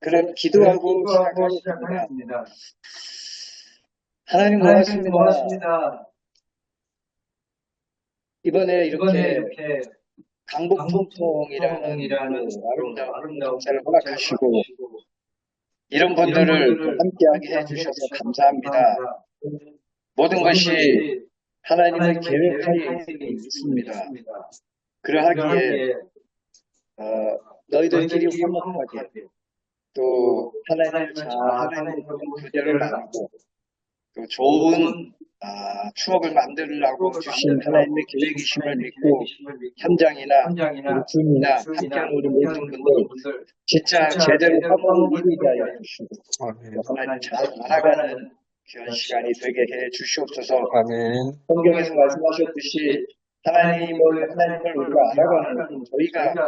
그럼 기도하고 시작하겠습니다. 하나님 고맙습니다. 이번에 이렇게 강북통통이라는 아름다운 경사를 허락하시고 이런 분들을 함께하게 해주셔서 감사합니다. 모든 것이 하나님의 계획하에 있음을 믿습니다. 그러하기에 너희들끼리 화목하게 또 하나님을 잘 하나님의 그대로 나누고 또 좋은 추억을 만들려고 주신 하나님의 계획이심을 믿고 현장이나 군이나 함께하는 우리 모든 분들 진짜 제대로 화목을 이루게 하여 주시고 하나님 잘 알아가는 귀한 시간이 되게 해 주시옵소서. 아멘. 성경에서 말씀하셨듯이 하나님을 우리가 알아가는 저희가 할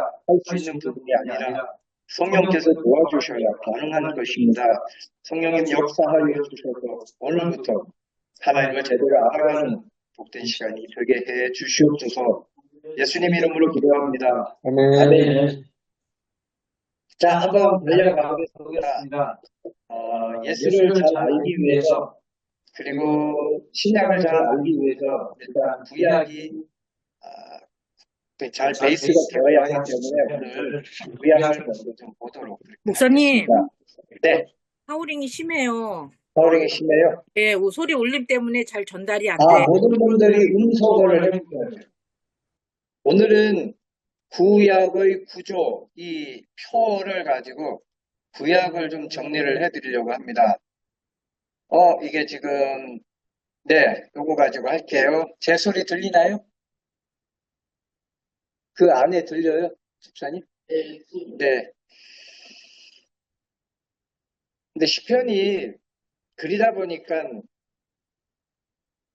수 있는 부분이 아니라 성령께서 도와주셔야 가능한 것입니다. 성령님 역사하여 주셔서 오늘부터 하나님을 제대로 알아가는 복된 시간이 되게 해 주시옵소서. 예수님 이름으로 기도합니다. 아멘. 자, 한번 달려가 보겠습니다. 예수를 잘 알기 위해서 그리고 신약을 잘 알기 위해서 일단 구약이 잘 베이스가 되어야 하기 때문에 오늘 구약을 먼저 좀 보도록 목사님. 네. 하우링이 심해요. 하우링이 심해요? 네, 소리 울림 때문에 잘 전달이 안 돼. 모든 분들이 음소거를 해주셔야 돼요. 오늘은 구약의 구조, 이 표를 가지고 구약을 좀 정리를 해드리려고 합니다. 이게 지금, 네, 요거 가지고 할게요. 제 소리 들리나요? 그 안에 들려요? 집사님? 네. 근데 시편이 그리다 보니까,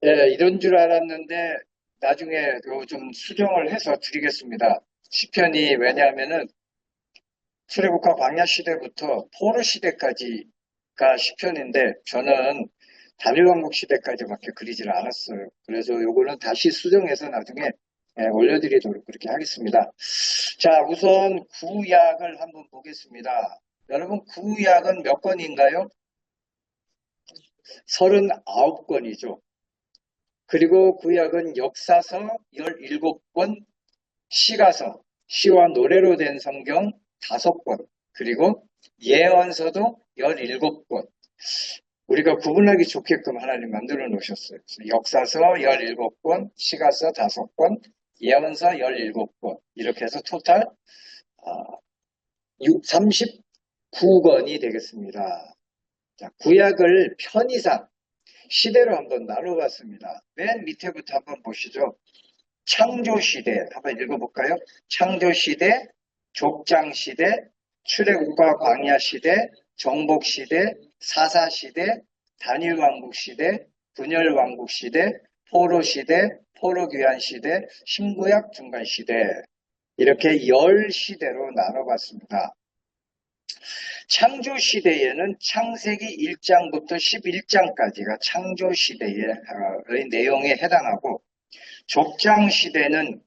이런 줄 알았는데, 나중에 좀 수정을 해서 드리겠습니다. 시편이 왜냐하면은, 출애굽과 광야 시대부터 포로 시대까지가 시편인데, 저는 다윗왕국 시대까지밖에 그리지를 않았어요. 그래서 요거는 다시 수정해서 나중에 올려드리도록 그렇게 하겠습니다. 자, 우선 구약을 한번 보겠습니다. 여러분, 구약은 몇 권인가요? 39권이죠. 그리고 구약은 역사서 17권, 시가서, 시와 노래로 된 성경 5권, 그리고 예언서도 17권. 우리가 구분하기 좋게끔 하나님 만들어 놓으셨어요. 역사서 17권, 시가서 5권, 예언서 17권. 이렇게 해서 토탈 39권이 되겠습니다. 자, 구약을 편의상 시대로 한번 나눠봤습니다. 맨 밑에부터 한번 보시죠. 창조시대 한번 읽어볼까요? 창조시대, 족장시대, 출애굽과 광야시대, 정복시대, 사사시대, 다니엘왕국시대, 분열왕국시대, 포로시대, 포로귀환시대, 신구약 중간시대 이렇게 10시대로 나눠봤습니다. 창조시대에는 창세기 1장부터 11장까지가 창조시대의 내용에 해당하고 족장시대는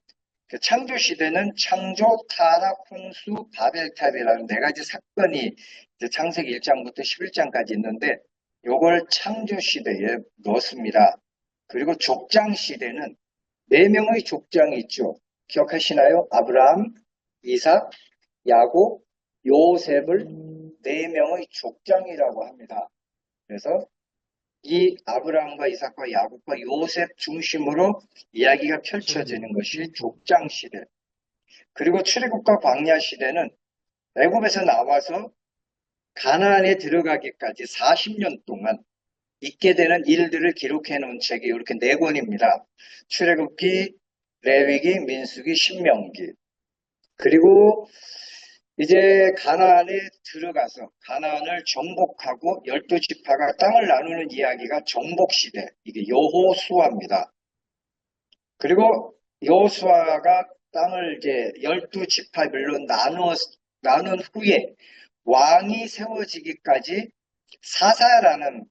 창조시대는 창조, 타락, 홍수, 바벨탑이라는 4가지 사건이 창세기 1장부터 11장까지 있는데 요걸 창조시대에 넣었습니다. 그리고 족장시대는 4명의 족장이 있죠. 기억하시나요? 아브라함, 이삭, 야곱, 요셉을 4명의 족장이라고 합니다. 그래서 이 아브라함과 이삭과 야곱과 요셉 중심으로 이야기가 펼쳐지는 것이 족장시대. 그리고 출애굽과 광야시대는 애굽에서 나와서 가나안에 들어가기까지 40년 동안 있게 되는 일들을 기록해 놓은 책이 이렇게 4권입니다. 출애굽기, 레위기, 민수기, 신명기. 그리고 이제 가나안에 들어가서 가나안을 정복하고 12지파가 땅을 나누는 이야기가 정복시대, 이게 여호수아입니다. 그리고 여호수아가 땅을 이제 12지파별로 나눈 후에 왕이 세워지기까지 사사라는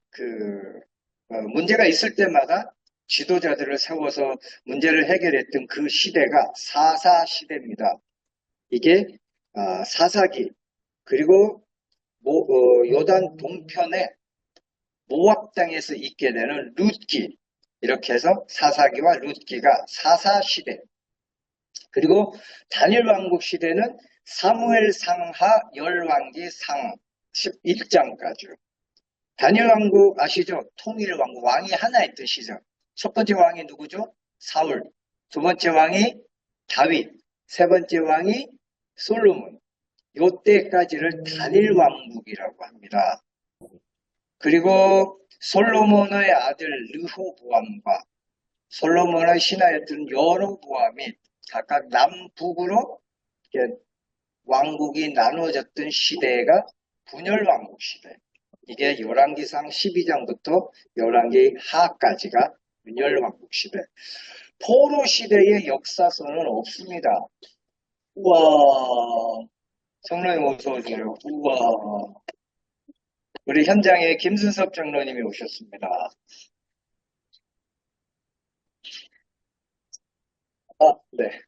문제가 있을 때마다 지도자들을 세워서 문제를 해결했던 그 시대가 사사시대입니다. 이게 사사기, 그리고 요단 동편에 모압 땅에서 있게 되는 룻기, 이렇게 해서 사사기와 룻기가 사사시대. 그리고 다니엘 왕국 시대는 사무엘 상하 열왕기 상 11장까지요. 다니엘 왕국 아시죠? 통일 왕국, 왕이 하나의 뜻이죠. 첫 번째 왕이 누구죠? 사울. 두 번째 왕이 다윗. 세 번째 왕이 솔로몬. 요때까지를 다니엘 왕국이라고 합니다. 그리고 솔로몬의 아들 르호보암과 솔로몬의 신하였던 여로보암이 각각 남북으로 왕국이 나누어졌던 시대가 분열왕국 시대. 이게 열왕기상 12장부터 열왕기 하까지가 분열왕국 시대. 포로 시대의 역사서는 없습니다. 우와, 성로님 어서 오세요. 우와, 우리 현장에 김순섭 장로님이 오셨습니다. 네.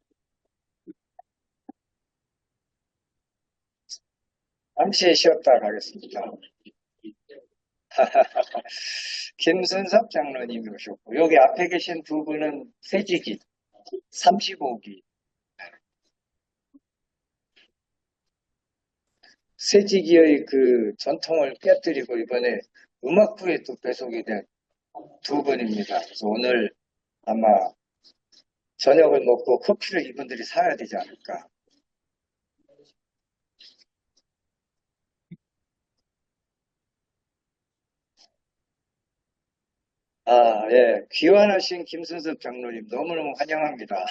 잠시 쉬었다 가겠습니다. 김순섭 장로님이 오셨고, 여기 앞에 계신 두 분은 세지기, 35기. 세지기의 그 전통을 깨뜨리고 이번에 음악부에 또 배속이 된 두 분입니다. 그래서 오늘 아마 저녁을 먹고 커피를 이분들이 사야 되지 않을까. 예. 귀환하신 김순섭 장로님 너무너무 환영합니다.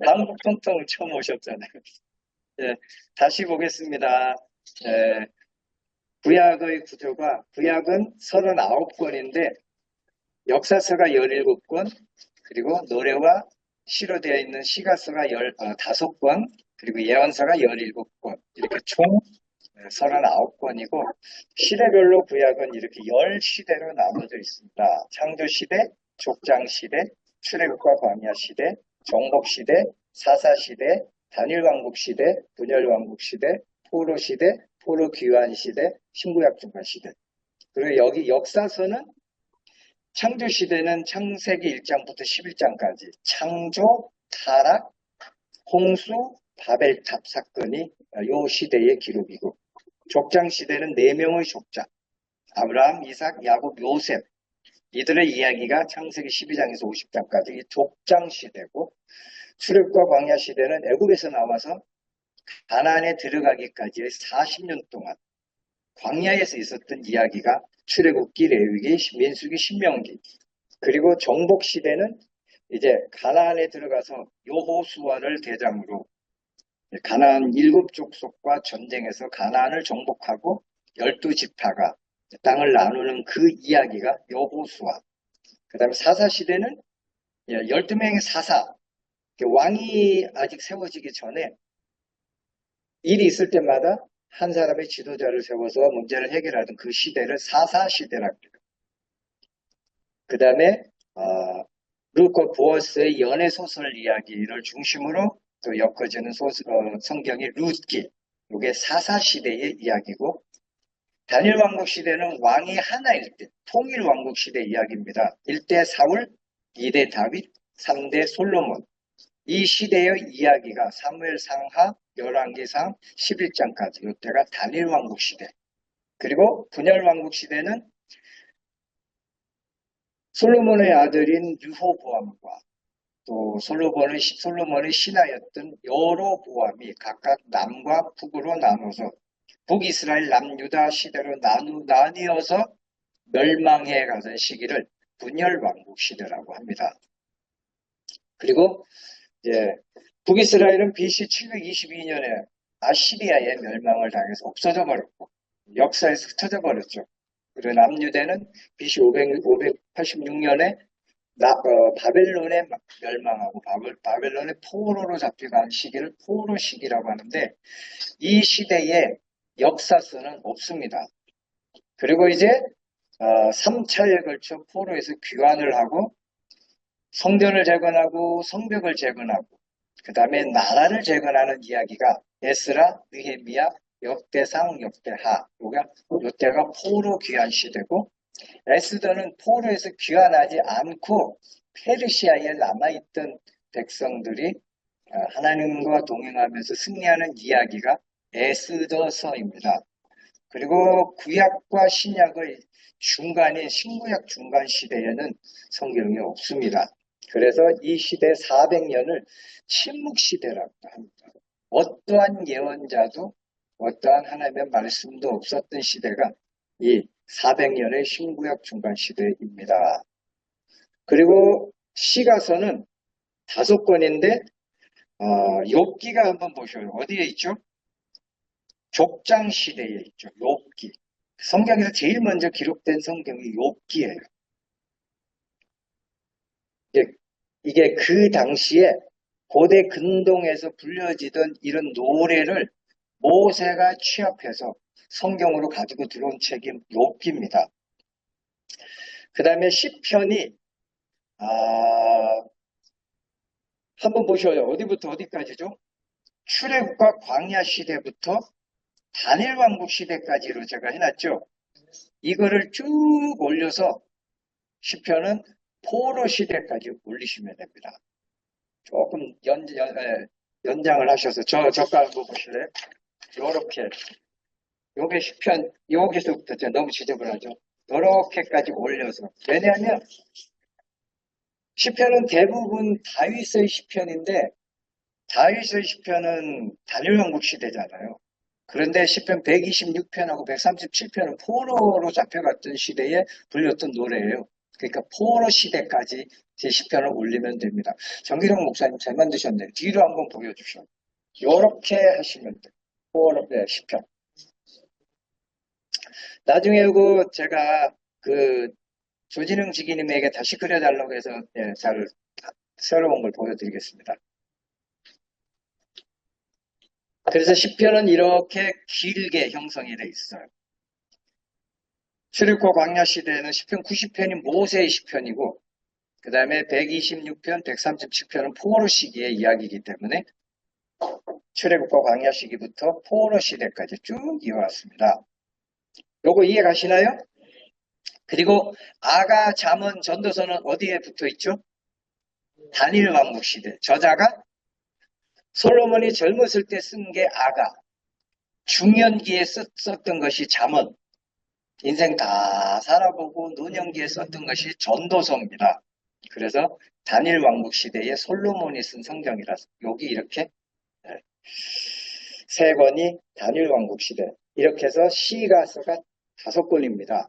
한국 통통 처음 오셨잖아요. 예, 다시 보겠습니다. 예, 구약의 구조가, 구약은 39권인데 역사서가 17권, 그리고 노래와 시로 되어 있는 시가서가 15권, 그리고 예언서가 17권, 이렇게 총 39권이고, 시대별로 구약은 이렇게 10시대로 나눠져 있습니다. 창조시대, 족장시대, 출애굽과 광야시대, 정복시대, 사사시대, 단일왕국시대, 분열왕국시대, 포로시대, 포로귀환시대, 신구약 중간시대. 그리고 여기 역사서는 창조시대는 창세기 1장부터 11장까지 창조, 타락, 홍수, 바벨탑 사건이 요 시대의 기록이고, 족장시대는 4명의 족장, 아브라함, 이삭, 야곱, 요셉, 이들의 이야기가 창세기 12장에서 50장까지 족장시대고, 출애굽과 광야시대는 애굽에서 나와서 가나안에 들어가기까지의 40년 동안 광야에서 있었던 이야기가 출애굽기, 레위기, 민수기, 신명기. 그리고 정복시대는 이제 가나안에 들어가서 여호수아를 대장으로 가나안 7족속과 전쟁에서 가나안을 정복하고 12지파가 땅을 나누는 그 이야기가 여호수아. 그 다음에 사사시대는 12명의 사사, 왕이 아직 세워지기 전에 일이 있을 때마다 한 사람의 지도자를 세워서 문제를 해결하던 그 시대를 사사시대라고 해요. 그 다음에 루크 보어스의 연애소설 이야기를 중심으로 또 엮어지는 성경의 룻기, 이게 사사시대의 이야기고, 다니엘 왕국 시대는 왕이 하나일 때 통일 왕국 시대 이야기입니다. 1대 사울, 2대 다윗, 3대 솔로몬. 이 시대의 이야기가 사무엘 상하, 열왕기상 11장까지, 이때가 다니엘 왕국 시대. 그리고 분열 왕국 시대는 솔로몬의 아들인 르호보암과 또 솔로몬의 신하였던 여로보암이 각각 남과 북으로 나눠서 북이스라엘 남유다 시대로 나뉘어서 멸망해 가던 시기를 분열왕국 시대라고 합니다. 그리고 이제 북이스라엘은 BC 722년에 아시리아의 멸망을 당해서 없어져 버렸고 역사에서 흩어져 버렸죠. 그리고 남유대는 BC 586년에 바벨론에 멸망하고 바벨론의 포로로 잡혀간 시기를 포로 시기라고 하는데, 이 시대에 역사서는 없습니다. 그리고 이제 3차에 걸쳐 포로에서 귀환을 하고 성전을 재건하고 성벽을 재건하고 그 다음에 나라를 재건하는 이야기가 에스라, 느헤미야, 역대상, 역대하. 요때가 포로 귀환 시대고, 에스더는 포로에서 귀환하지 않고 페르시아에 남아있던 백성들이 하나님과 동행하면서 승리하는 이야기가 에스더서입니다. 그리고 구약과 신약의 중간인 신구약 중간 시대에는 성경이 없습니다. 그래서 이 시대 400년을 침묵 시대라고 합니다. 어떠한 예언자도 어떠한 하나님의 말씀도 없었던 시대가 이 400년의 신구약 중간 시대입니다. 그리고 시가서는 5권인데 욥기가 한번 보셔요. 어디에 있죠? 족장 시대에 있죠. 욥기. 성경에서 제일 먼저 기록된 성경이 욥기예요. 이게 그 당시에 고대 근동에서 불려지던 이런 노래를 모세가 취합해서 성경으로 가지고 들어온 책이 욥기입니다. 그 다음에 시편이 한번 보셔요. 어디부터 어디까지죠? 출애굽과 광야 시대부터 다니엘 왕국 시대까지로 제가 해놨죠. 이거를 쭉 올려서 시편은 포로 시대까지 올리시면 됩니다. 조금 연장을 하셔서 저가 한번 보실래요? 요렇게 요게 시편 여기서부터 너무 지저분하죠. 요렇게까지 올려서. 왜냐하면 시편은 대부분 다윗의 시편인데 다윗의 시편은 다니엘 왕국 시대잖아요. 그런데 시편 126편하고 137편은 포로로 잡혀갔던 시대에 불렸던 노래예요. 그러니까 포로 시대까지 제 시편을 올리면 됩니다. 정기령 목사님 잘 만드셨네요. 뒤로 한번 보여주셔. 요렇게 하시면 돼요. 포로 시편. 나중에 제가 조진흥 지기님에게 다시 그려달라고 해서 새로운 걸 보여드리겠습니다. 그래서 시편은 이렇게 길게 형성이 되어 있어요. 출애굽과 광야 시대에는 시편 90편이 모세의 시편이고 그 다음에 126편, 137편은 포로 시기의 이야기이기 때문에 출애굽과 광야 시기부터 포로 시대까지 쭉 이어왔습니다. 요거 이해 가시나요? 그리고 아가, 잠언, 전도서는 어디에 붙어 있죠? 다니엘 왕국 시대. 저자가 솔로몬이 젊었을 때 쓴 게 아가, 중년기에 썼던 것이 잠언, 인생 다 살아보고 노년기에 썼던 것이 전도서입니다. 그래서 다니엘 왕국 시대에 솔로몬이 쓴 성경이라서 여기 이렇게 세 권이 다니엘 왕국 시대. 이렇게 해서 시가서가 5권입니다.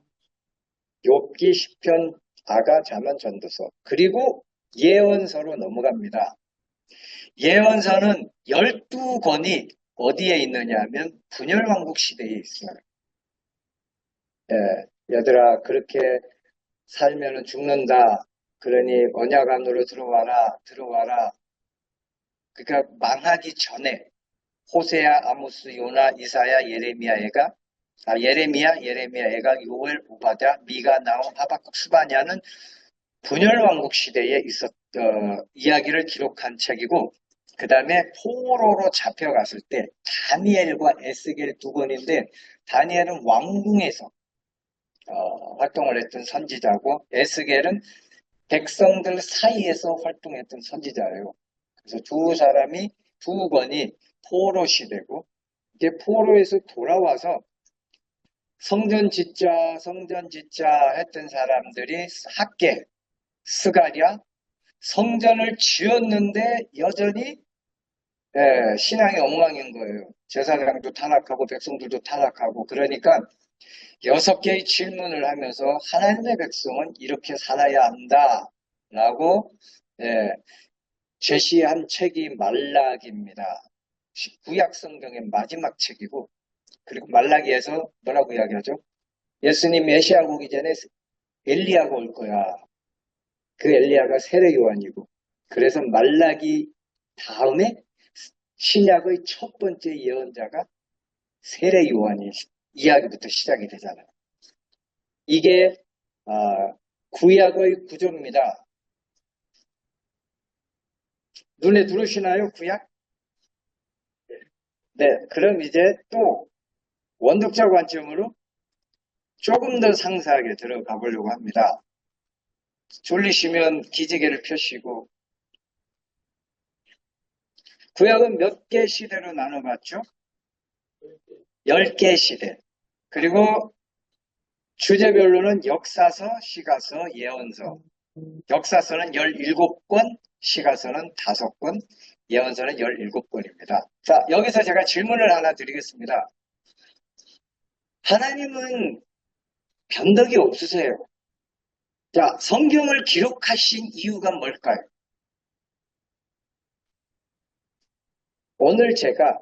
욥기, 시편, 아가, 잠언, 전도서. 그리고 예언서로 넘어갑니다. 예언서는 12권이 어디에 있느냐 하면 분열 왕국 시대에 있어요. 얘들아 그렇게 살면은 죽는다. 그러니 언약 안으로 들어와라. 그러니까 망하기 전에 호세야, 아모스, 요나, 이사야, 예레미야, 애가, 요엘, 오바댜, 미가, 나움, 하박국, 스바냐는 분열 왕국 시대에 이야기를 기록한 책이고 그 다음에 포로로 잡혀갔을 때 다니엘과 에스겔 2권인데 다니엘은 왕궁에서 활동을 했던 선지자고 에스겔은 백성들 사이에서 활동했던 선지자예요. 그래서 두 권이 포로 시대고 이게 포로에서 돌아와서 성전 짓자 했던 사람들이 학계, 스가랴, 성전을 지었는데 여전히 신앙이 엉망인 거예요. 제사장도 타락하고 백성들도 타락하고 그러니까 6개의 질문을 하면서 하나님의 백성은 이렇게 살아야 한다 라고 제시한 책이 말라기입니다. 구약 성경의 마지막 책이고 그리고 말라기에서 뭐라고 이야기하죠? 예수님 메시아가 오기 전에 엘리야가 올 거야. 그 엘리야가 세례 요한이고 그래서 말라기 다음에 신약의 첫 번째 예언자가 세례 요한이 이야기부터 시작이 되잖아요. 이게 구약의 구조입니다. 눈에 들어오시나요? 구약? 네, 그럼 이제 또 원독자 관점으로 조금 더 상세하게 들어가 보려고 합니다. 졸리시면 기지개를 펴시고, 구약은 몇 개 시대로 나눠봤죠? 10개 시대. 그리고 주제별로는 역사서, 시가서, 예언서. 역사서는 17권, 시가서는 5권, 예언서는 17권입니다. 자, 여기서 제가 질문을 하나 드리겠습니다. 하나님은 변덕이 없으세요. 자, 성경을 기록하신 이유가 뭘까요? 오늘 제가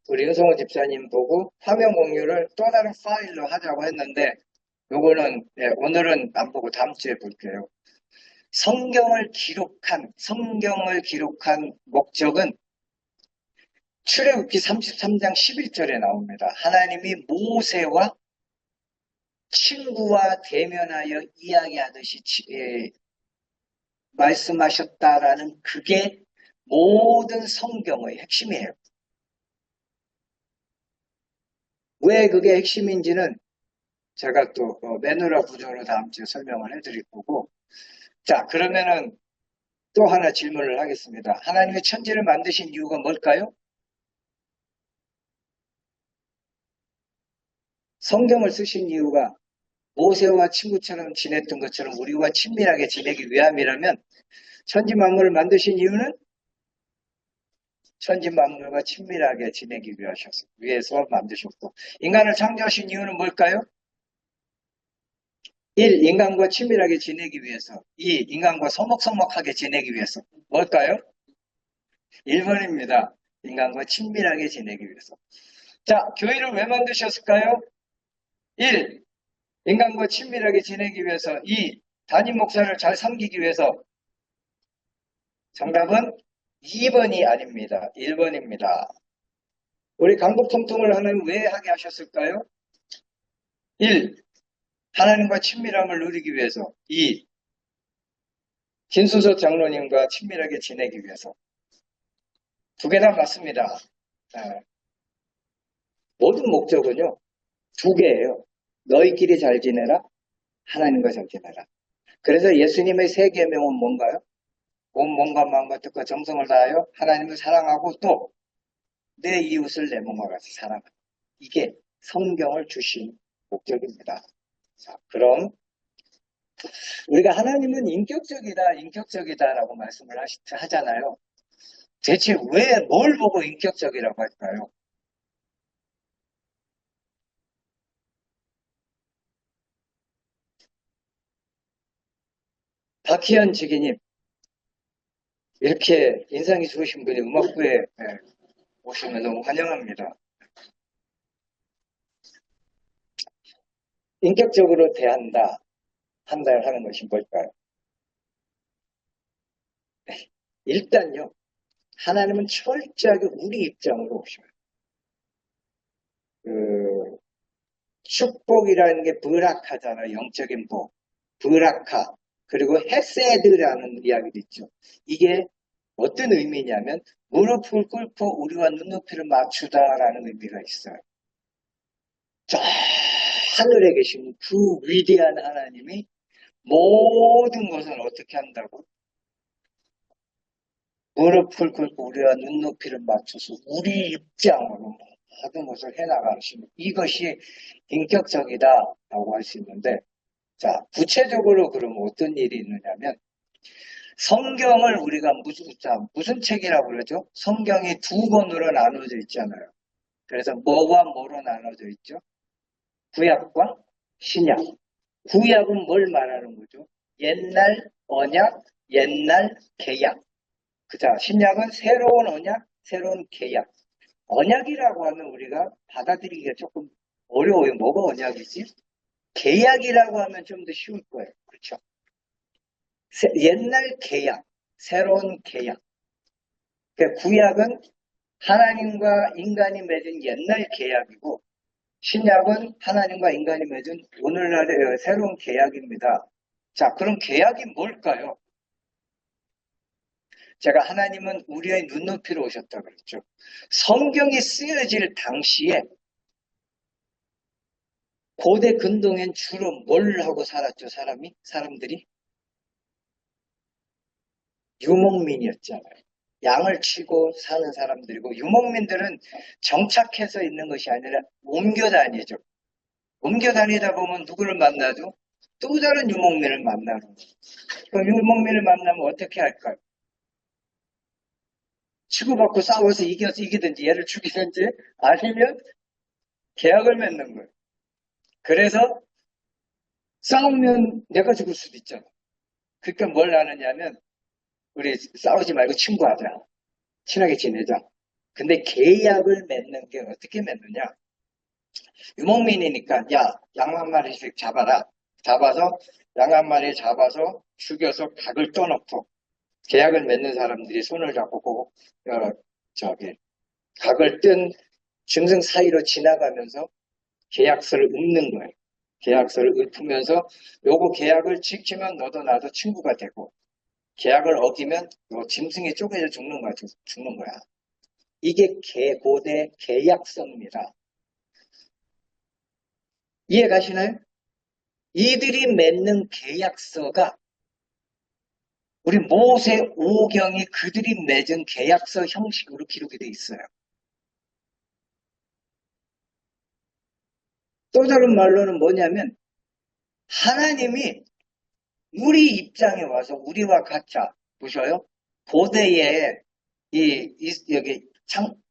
우리 윤성호 집사님 보고 화면 공유를 또 다른 파일로 하자고 했는데 요거는 오늘은 안 보고 다음 주에 볼게요. 성경을 기록한 목적은 출애굽기 33장 11절에 나옵니다. 하나님이 모세와 친구와 대면하여 이야기하듯이 말씀하셨다라는 그게 모든 성경의 핵심이에요. 왜 그게 핵심인지는 제가 또 매누라 구조로 다음 주에 설명을 해드릴 거고, 자, 그러면은 또 하나 질문을 하겠습니다. 하나님이 천지를 만드신 이유가 뭘까요? 성경을 쓰신 이유가 모세와 친구처럼 지냈던 것처럼 우리와 친밀하게 지내기 위함이라면 천지 만물을 만드신 이유는 천지 만물과 친밀하게 지내기 위해서 만드셨고, 인간을 창조하신 이유는 뭘까요? 1. 인간과 친밀하게 지내기 위해서. 2. 인간과 서먹서먹하게 지내기 위해서. 뭘까요? 1번입니다. 인간과 친밀하게 지내기 위해서. 자, 교회를 왜 만드셨을까요? 1. 인간과 친밀하게 지내기 위해서. 2. 담임 목사를 잘 섬기기 위해서. 정답은 2번이 아닙니다. 1번입니다. 우리 강북통통을 하나님 왜 하게 하셨을까요? 1. 하나님과 친밀함을 누리기 위해서. 2. 김수석 장로님과 친밀하게 지내기 위해서. 두 개 다 맞습니다. 모든 목적은요, 두 개예요. 너희끼리 잘 지내라, 하나님과 잘 지내라. 그래서 예수님의 세 계명은 뭔가요? 온 몸과 마음과 뜻과 정성을 다하여 하나님을 사랑하고 또 내 이웃을 내 몸과 같이 사랑하는, 이게 성경을 주신 목적입니다. 자, 그럼 우리가 하나님은 인격적이다라고 말씀을 하잖아요. 대체 왜 뭘 보고 인격적이라고 할까요? 박희연 지기님, 이렇게 인상이 좋으신 분이 음악부에 오시면 너무 환영합니다. 인격적으로 대한다, 하는 것이 뭘까요? 일단요, 하나님은 철저하게 우리 입장으로 오셔요. 축복이라는 게 브라카잖아요. 영적인 복. 브라카. 그리고 헤세드라는 이야기도 있죠. 이게 어떤 의미냐면 무릎을 꿇고 우리와 눈높이를 맞추다라는 의미가 있어요. 저 하늘에 계신 그 위대한 하나님이 모든 것을 어떻게 한다고? 무릎을 꿇고 우리와 눈높이를 맞춰서 우리 입장으로 모든 것을 해나가시는, 이것이 인격적이다라고 할 수 있는데, 자, 구체적으로 그러면 어떤 일이 있느냐면, 성경을 우리가 무슨 책이라고 그러죠? 성경이 두 권으로 나눠져 있잖아요. 그래서 뭐와 뭐로 나눠져 있죠? 구약과 신약. 구약은 뭘 말하는 거죠? 옛날 언약, 옛날 계약. 그자, 신약은 새로운 언약, 새로운 계약. 언약이라고 하면 우리가 받아들이기가 조금 어려워요. 뭐가 언약이지? 계약이라고 하면 좀 더 쉬울 거예요. 그렇죠? 옛날 계약, 새로운 계약. 그러니까 구약은 하나님과 인간이 맺은 옛날 계약이고, 신약은 하나님과 인간이 맺은 오늘날의 새로운 계약입니다. 자, 그럼 계약이 뭘까요? 제가 하나님은 우리의 눈높이로 오셨다 그랬죠. 성경이 쓰여질 당시에 고대 근동엔 주로 뭘 하고 살았죠, 사람들이? 유목민이었잖아요. 양을 치고 사는 사람들이고, 유목민들은 정착해서 있는 것이 아니라 옮겨 다니죠. 옮겨 다니다 보면 누구를 만나도 또 다른 유목민을 만나는 거예요. 그럼 유목민을 만나면 어떻게 할까요? 치고받고 싸워서 이기든지 얘를 죽이든지 아니면 계약을 맺는 거예요. 그래서 싸우면 내가 죽을 수도 있잖아. 그러니까 뭘 하느냐면 우리 싸우지 말고 친구하자. 친하게 지내자. 근데 계약을 맺는 게 어떻게 맺느냐? 유목민이니까 야, 양 한 마리씩 잡아라. 잡아서 양 한 마리 잡아서 죽여서 각을 떠놓고 계약을 맺는 사람들이 손을 잡고 저기 각을 뜬 짐승 사이로 지나가면서 계약서를 읊는 거예요. 계약서를 읊으면서 요거 계약을 지키면 너도 나도 친구가 되고 계약을 어기면 요 짐승이 쪼개져 죽는 거야. 이게 고대 계약서입니다. 이해 가시나요? 이들이 맺는 계약서가 우리 모세 오경이 그들이 맺은 계약서 형식으로 기록이 돼 있어요. 또 다른 말로는 뭐냐면 하나님이 우리 입장에 와서 우리와 같자 보셔요. 고대에 여기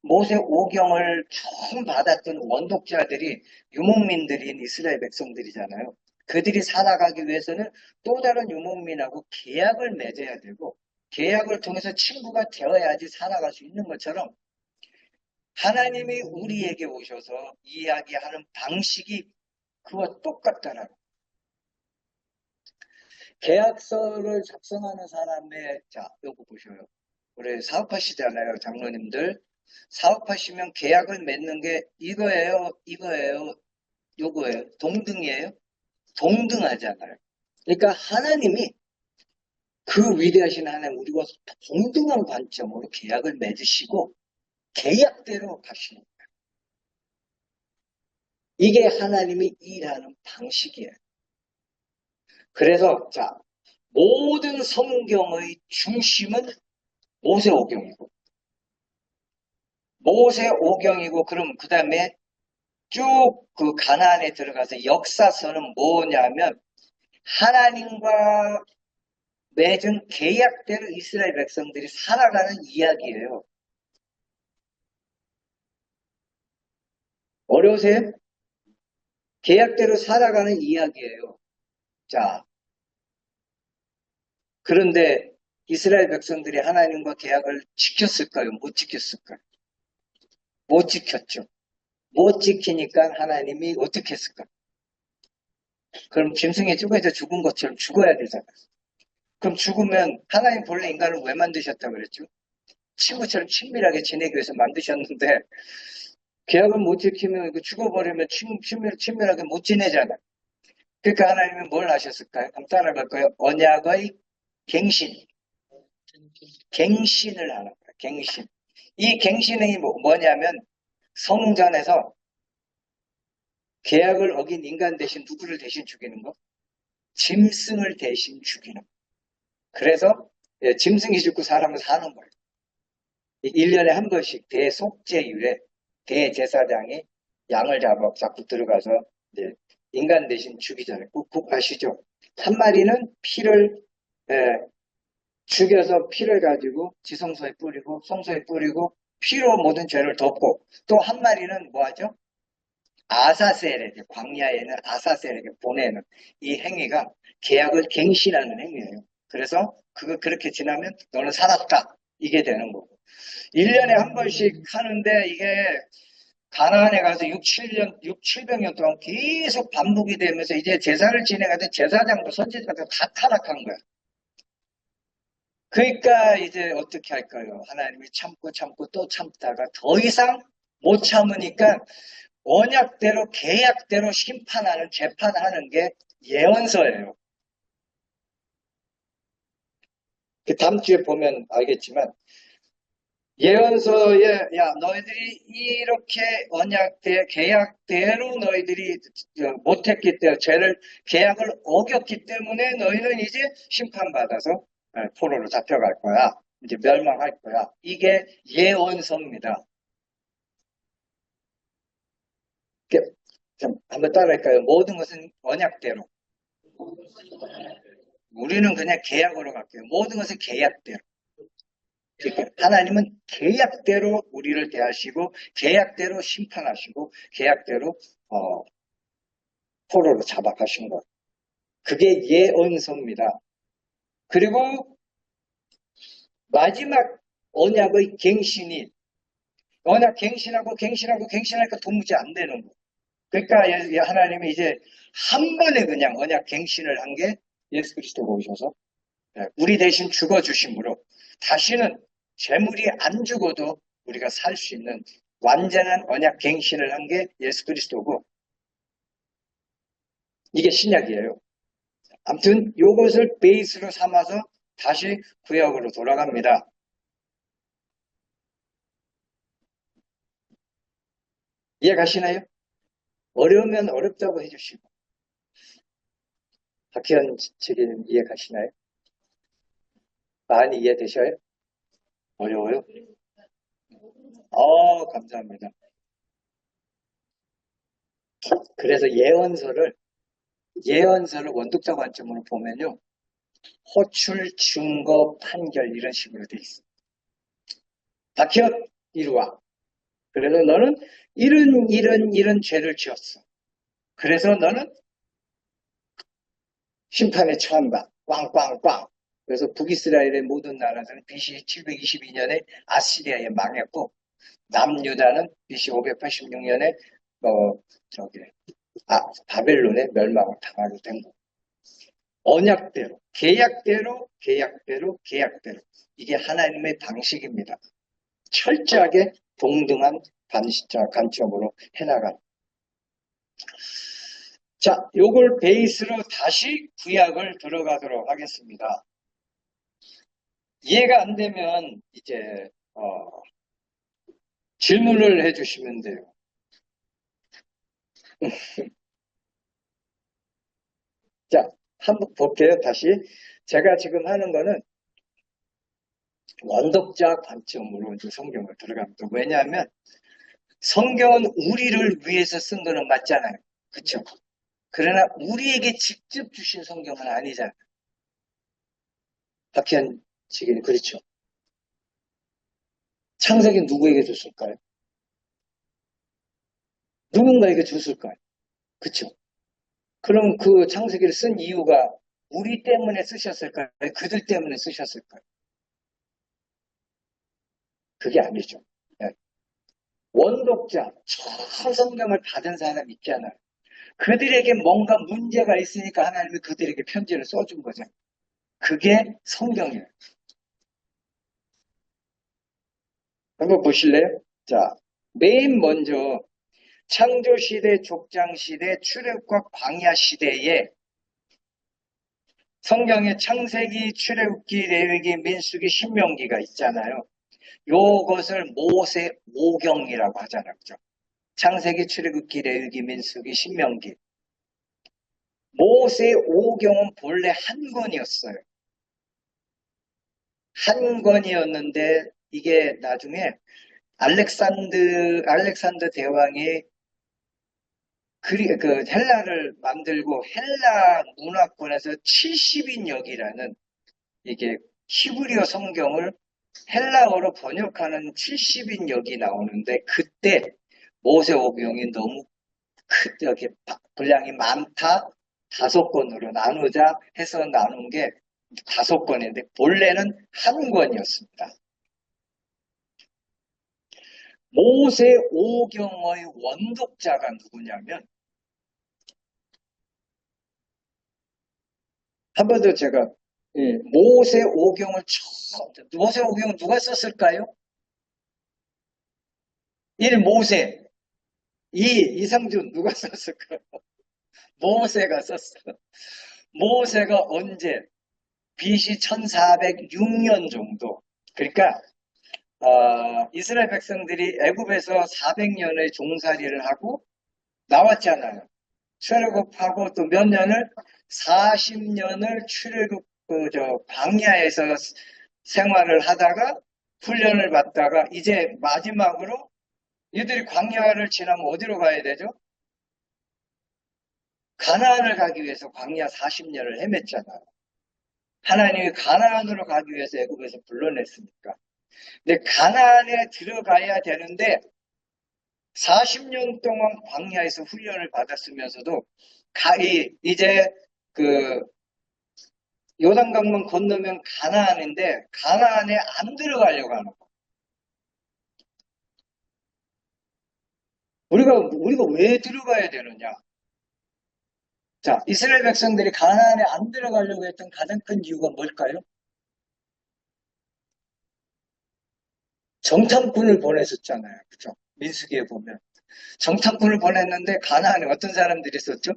모세 오경을 처음 받았던 원독자들이 유목민들인 이스라엘 백성들이잖아요. 그들이 살아가기 위해서는 또 다른 유목민하고 계약을 맺어야 되고 계약을 통해서 친구가 되어야지 살아갈 수 있는 것처럼 하나님이 우리에게 오셔서 이야기하는 방식이 그와 똑같다라고. 계약서를 작성하는 사람의, 자, 요거 보셔요. 우리 사업하시잖아요, 장로님들. 사업하시면 계약을 맺는 게 이거예요, 요거예요. 동등이에요? 동등하잖아요. 그러니까 하나님이 그 위대하신 하나님 우리와 동등한 관점으로 계약을 맺으시고 계약대로 가시는 거예요. 이게 하나님이 일하는 방식이에요. 그래서 자, 모든 성경의 중심은 모세오경이고 모세오경이고 그럼 그 다음에 쭉 그 가나안에 들어가서 역사서는 뭐냐면 하나님과 맺은 계약대로 이스라엘 백성들이 살아가는 이야기예요. 어려우세요? 계약대로 살아가는 이야기예요. 자, 그런데 이스라엘 백성들이 하나님과 계약을 지켰을까요? 못 지켰을까요? 못 지켰죠. 못 지키니까 하나님이 어떻게 했을까? 그럼 짐승에 쪼개져 죽은 것처럼 죽어야 되잖아요. 그럼 죽으면 하나님 본래 인간을 왜 만드셨다고 그랬죠? 친구처럼 친밀하게 지내기 위해서 만드셨는데 계약을 못 지키면 죽어버리면 친밀하게 못 지내잖아요. 그러니까 하나님은 뭘 하셨을까요? 한번 따라갈까요? 언약의 갱신. 갱신을 하는 거예요. 갱신. 이 갱신이 뭐냐면 성전에서 계약을 어긴 인간 대신 누구를 대신 죽이는 거? 짐승을 대신 죽이는 거. 그래서 짐승이 죽고 사람은 사는 거예요. 1년에 한 번씩 대속죄율에 대제사장이 양을 잡고 들어가서 이제 인간 대신 죽이잖아요. 꼭 아시죠? 한 마리는 피를 죽여서 피를 가지고 지성소에 뿌리고 성소에 뿌리고 피로 모든 죄를 덮고 또 한 마리는 뭐하죠? 아사셀에게 광야에는 아사셀에게 보내는 이 행위가 계약을 갱신하는 행위예요. 그래서 그렇게 지나면 너는 살았다 이게 되는 거고 1년에 한 번씩 하는데 이게 가나안에 가서 700년 동안 계속 반복이 되면서 이제 제사를 지내가던 제사장도 선지자도 다 타락한 거야. 그러니까 이제 어떻게 할까요? 하나님이 참고 또 참다가 더 이상 못 참으니까 언약대로 계약대로 심판하는 재판하는 게 예언서예요. 다음 주에 보면 알겠지만 예언서에 야 너희들이 이렇게 계약대로 너희들이 못했기 때문에 계약을 어겼기 때문에 너희는 이제 심판받아서 포로로 잡혀갈 거야. 이제 멸망할 거야. 이게 예언서입니다. 좀 한번 따라할까요? 모든 것은 언약대로. 우리는 그냥 계약으로 갈게요. 모든 것은 계약대로. 하나님은 계약대로 우리를 대하시고 계약대로 심판하시고 계약대로 포로로 잡아가신 거예요. 그게 예언서입니다. 그리고 마지막 언약의 갱신이 언약 갱신하니까 도무지 안 되는 거예요. 그러니까 하나님이 이제 한 번에 그냥 언약 갱신을 한 게 예수 그리스도가 오셔서 우리 대신 죽어주심으로 다시는 재물이 안 죽어도 우리가 살 수 있는 완전한 언약 갱신을 한 게 예수 그리스도고 이게 신약이에요. 아무튼 이것을 베이스로 삼아서 다시 구약으로 돌아갑니다. 이해가시나요? 어려우면 어렵다고 해주시고 박희연 측위는 이해가시나요? 많이 이해되셔요? 어려워요? 감사합니다. 그래서 예언서를 원독자 관점으로 보면요. 호출, 증거, 판결 이런 식으로 돼 있어요. 박희연 이리 와. 그래서 너는 이런 죄를 지었어. 그래서 너는 심판에 처한다. 꽝꽝꽝. 그래서 북이스라엘의 모든 나라들은 BC 722년에 아시리아에 망했고 남유다는 BC 586년에 바벨론에 멸망을 당하게 된 거예요. 언약대로, 계약대로 이게 하나님의 방식입니다. 철저하게 동등한 관점으로 해나가는. 자, 요걸 베이스로 다시 구약을 들어가도록 하겠습니다. 이해가 안 되면 이제 질문을 해주시면 돼요. 자, 한번 볼게요. 다시 제가 지금 하는 거는 원독자 관점으로 이제 성경을 들어갑니다. 왜냐하면 성경은 우리를 위해서 쓴 거는 맞잖아요. 그렇죠? 그러나 우리에게 직접 주신 성경은 아니잖아요. 박희연 지기는 그렇죠. 창세기 누구에게 줬을까요? 누군가에게 줬을까요? 그렇죠? 그럼 그 창세기를 쓴 이유가 우리 때문에 쓰셨을까요? 그들 때문에 쓰셨을까요? 그게 아니죠. 원독자, 처음 성경을 받은 사람 있잖아요. 그들에게 뭔가 문제가 있으니까 하나님이 그들에게 편지를 써준 거죠. 그게 성경이에요. 한번 보실래요? 자, 맨 먼저 창조시대, 족장시대, 출애굽과 광야시대에 성경에 창세기, 출애굽기, 레위기, 민수기, 신명기가 있잖아요. 요것을 모세 오경이라고 하잖아요. 그죠? 창세기, 출애굽기, 레위기, 민수기, 신명기. 모세 오경은 본래 한 권이었어요. 한 권이었는데 이게 나중에 알렉산더 대왕이 그 헬라를 만들고 헬라 문화권에서 70인역이라는 이게 히브리어 성경을 헬라어로 번역하는 70인역이 나오는데 그때 모세오경이 너무 여기 분량이 많다. 5권으로 나누자 해서 나눈 게 5권인데 본래는 한 권이었습니다. 모세오경의 원독자가 누구냐면 한 번 더 제가 모세오경을 모세오경은 누가 썼을까요? 1. 모세 2. 이상준 누가 썼을까요? 모세가 썼어요. 모세가 언제? BC 1406년 정도. 그러니까 이스라엘 백성들이 애굽에서 400년의 종살이를 하고 나왔잖아요. 출애굽하고 또 몇 년을 40년을 출애굽 광야에서 생활을 하다가 훈련을 받다가 이제 마지막으로 이들이 광야를 지나면 어디로 가야 되죠? 가나안을 가기 위해서 광야 40년을 헤맸잖아요. 하나님이 가나안으로 가기 위해서 애굽에서 불러냈으니까. 근데 가나안에 들어가야 되는데 40년 동안 광야에서 훈련을 받았으면서도 이제 그 요단강만 건너면 가나안인데 가나안에 안 들어가려고 하는 거예요. 우리가 왜 들어가야 되느냐? 자, 이스라엘 백성들이 가나안에 안 들어가려고 했던 가장 큰 이유가 뭘까요? 정탐꾼을 보냈었잖아요. 그죠? 민수기에 보면. 정탐꾼을 보냈는데 가나안에 어떤 사람들이 있었죠?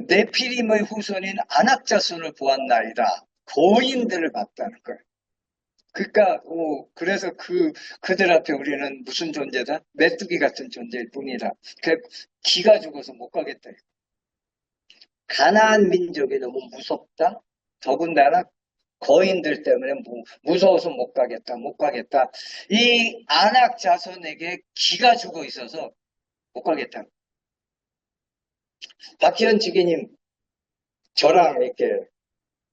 네피림의 후손인 안악자손을 보았나이다. 고인들을 봤다는 거예요. 그러니까 그래서 그들 앞에 우리는 무슨 존재다? 메뚜기 같은 존재일 뿐이다. 기가 죽어서 못 가겠다. 가나안 민족이 너무 무섭다. 더군다나 거인들 때문에 무서워서 못 가겠다. 못 가겠다. 이 안악 자손에게 기가 죽어 있어서 못 가겠다. 박희연 지기님, 저랑 이렇게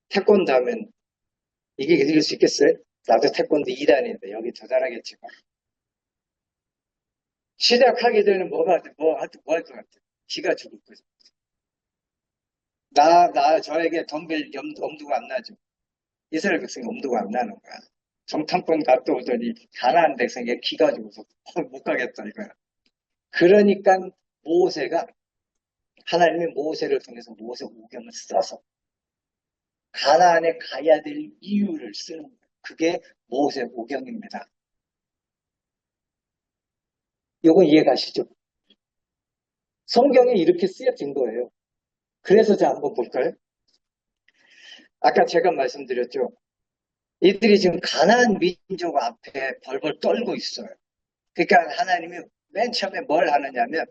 태권도 하면 이길 수 있겠어요? 나도 태권도 2단인데 여기 더 잘하겠지만. 시작하게 되면 뭐 할 것 같아? 기가 죽을 거죠. 저에게 덤벨 엄두가 안 나죠. 이스라엘 백성이 엄두가 안 나는 거야. 정탐권 갔다 오더니 가나안 백성에게 기가 죽어서 못 가겠다 이거야. 그러니까 모세가 하나님이 모세를 통해서 모세 오경을 써서 가나안에 가야 될 이유를 쓰는 거예요. 그게 모세 오경입니다. 이거 이해가시죠? 성경에 이렇게 쓰여진 거예요. 그래서 자 한번 볼까요? 아까 제가 말씀드렸죠. 이들이 지금 가나안 민족 앞에 벌벌 떨고 있어요. 그러니까 하나님이 맨 처음에 뭘 하느냐면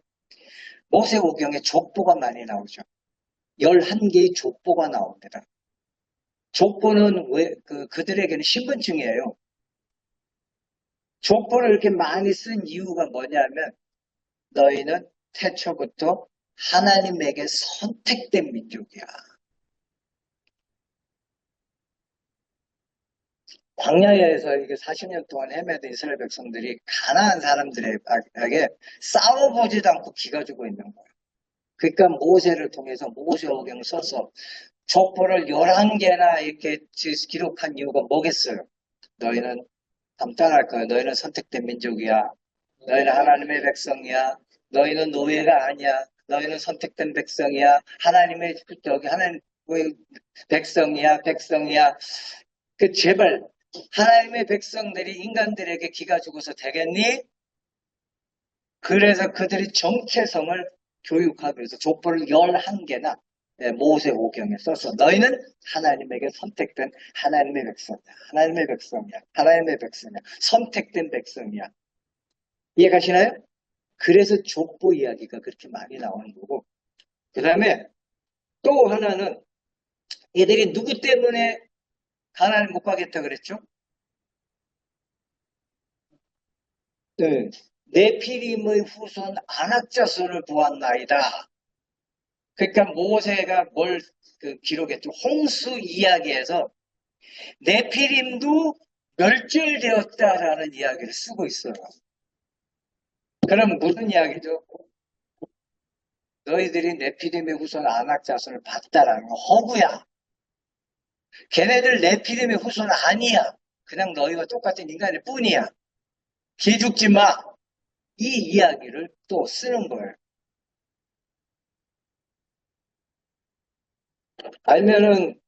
모세오경에 족보가 많이 나오죠. 11개의 족보가 나옵니다. 족보는 그들에게는 신분증이에요. 족보를 이렇게 많이 쓴 이유가 뭐냐면 너희는 태초부터 하나님에게 선택된 민족이야. 광야에서 이게 40년 동안 헤매던 이스라엘 백성들이 가나안 사람들에게 싸워보지도 않고 기가 죽어 있는 거예요. 그러니까 모세를 통해서 모세오경을 써서 족보를 11개나 이렇게 기록한 이유가 뭐겠어요? 너희는 감당할 거야. 너희는 선택된 민족이야. 너희는 하나님의 백성이야. 너희는 노예가 아니야. 너희는 선택된 백성이야. 하나님의 백성이야. 백성이야. 제발 하나님의 백성들이 인간들에게 기가 죽어서 되겠니? 그래서 그들이 정체성을 교육하기 위해서 족보를 11개나 모세오경에 써서 너희는 하나님에게 선택된 하나님의 백성이야. 하나님의 백성이야. 하나님의 백성이야. 선택된 백성이야. 이해가시나요? 그래서 족보 이야기가 그렇게 많이 나오는 거고 그 다음에 또 하나는 얘들이 누구 때문에 가나안을 못 가겠다 그랬죠? 네. 네피림의 후손 안악자손을 보았나이다. 그러니까 모세가 뭘 기록했죠? 홍수 이야기에서 네피림도 멸절되었다라는 이야기를 쓰고 있어요. 그럼 무슨 이야기죠? 너희들이 네피림의 후손 안악자손을 봤다라는 거 허구야. 걔네들 네피림의 후손 아니야. 그냥 너희와 똑같은 인간일 뿐이야. 기죽지 마. 이 이야기를 또 쓰는 거예요. 알면은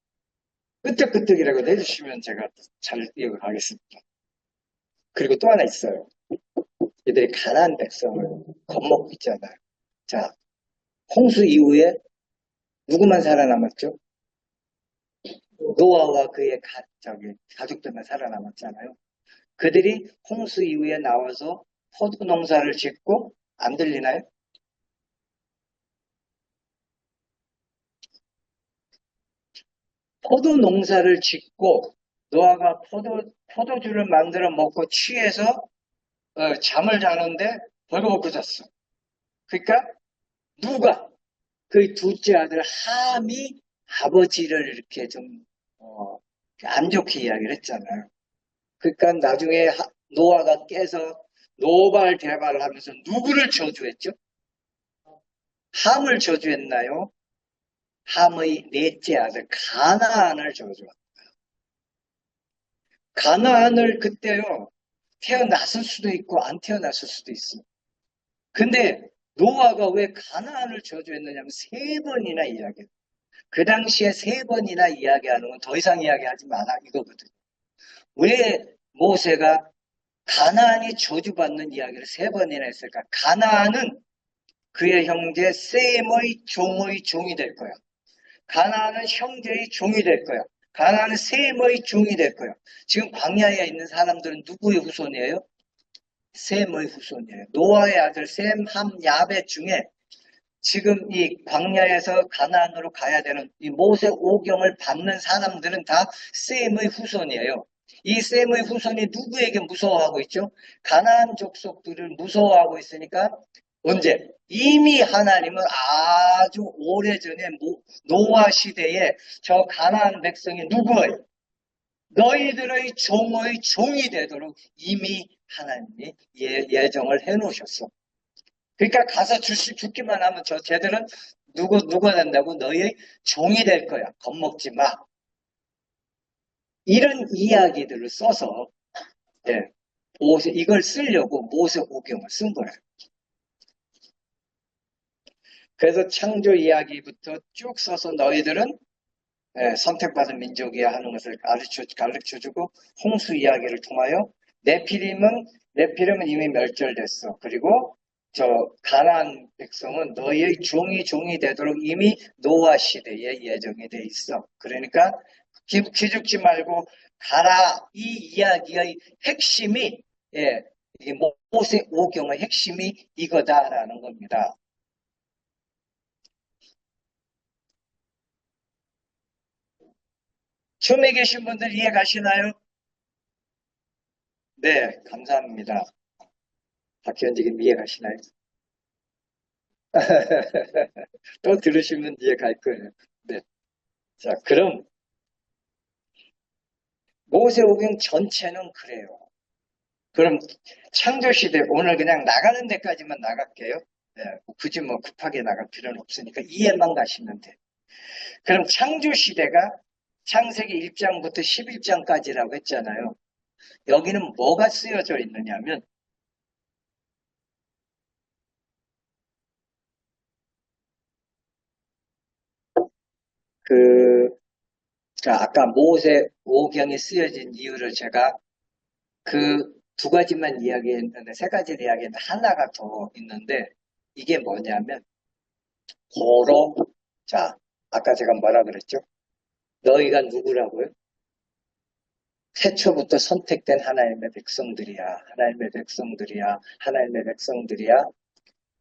끄떡끄떡이라고 해주시면 제가 잘 이어가겠습니다. 그리고 또 하나 있어요. 얘들이 가나안 백성을 겁먹고 있잖아요. 자, 홍수 이후에 누구만 살아남았죠? 노아와 그의 가족들만 살아남았잖아요. 그들이 홍수 이후에 나와서 포도 농사를 짓고, 안 들리나요? 포도 농사를 짓고 노아가 포도주를 만들어 먹고 취해서 잠을 자는데 벌거벗고 잤어. 그러니까 누가 그 둘째 아들 함이 아버지를 이렇게 좀 안 좋게 이야기를 했잖아요. 그러니까 나중에 노아가 깨서 노발대발을 하면서 누구를 저주했죠? 함을 저주했나요? 함의 넷째 아들 가나안을 저주했죠. 가나안을 그때요, 태어났을 수도 있고 안 태어났을 수도 있어. 근데 노아가 왜 가나안을 저주했느냐면 세 번이나 이야기해. 그 당시에 세 번이나 이야기하는 건 더 이상 이야기하지 마라 이거거든. 왜 모세가 가나안이 저주받는 이야기를 세 번이나 했을까? 가나안은 그의 형제 셈의 종의 종이 될 거야. 가나안은 형제의 종이 될 거야. 가나안은 셈의 종이 될 거야. 지금 광야에 있는 사람들은 누구의 후손이에요? 셈의 후손이에요. 노아의 아들 셈, 함, 야벳 중에 지금 이 광야에서 가나안으로 가야 되는 이 모세 오경을 받는 사람들은 다 셈의 후손이에요. 이 셈의 후손이 누구에게 무서워하고 있죠? 가나안 족속들을 무서워하고 있으니까 언제? 이미 하나님은 아주 오래전에 노아 시대에 저 가나안 백성이 누구예요? 너희들의 종의 종이 되도록 이미 하나님이 예정을 해놓으셨어. 그러니까 가서 죽기만 하면 쟤들은 누가 된다고? 너희의 종이 될 거야. 겁먹지 마. 이런 이야기들을 써서 예, 이걸 쓰려고 모세 오경을 쓴 거예요. 그래서 창조 이야기부터 쭉 써서 너희들은 선택받은 민족이야 하는 것을 가르쳐주고 홍수 이야기를 통하여 네피림은 이미 멸절됐어. 그리고 저 가나안 백성은 너희의 종이 되도록 이미 노아 시대에 예정이 돼 있어. 그러니까 기죽지 말고 가라. 이 이야기의 핵심이 이 모세 오경의 핵심이 이거다라는 겁니다. 처음에 계신 분들 이해 가시나요? 네, 감사합니다. 박현직님 이해 가시나요? 또 들으시면 이해 갈 거예요. 네. 자, 그럼 모세오경 전체는 그래요. 그럼 창조시대 오늘 그냥 나가는 데까지만 나갈게요. 네, 굳이 뭐 급하게 나갈 필요는 없으니까 이해만 가시면 돼. 그럼 창조시대가 창세기 1장부터 11장까지라고 했잖아요. 여기는 뭐가 쓰여져 있느냐면 그 아까 모세 오경이 쓰여진 이유를 제가 그 두 가지만 이야기했는데 세 가지를 이야기했는데 하나가 더 있는데 이게 뭐냐면 고로 자 아까 제가 뭐라 그랬죠? 너희가 누구라고요? 태초부터 선택된 하나님의 백성들이야. 하나님의 백성들이야. 하나님의 백성들이야.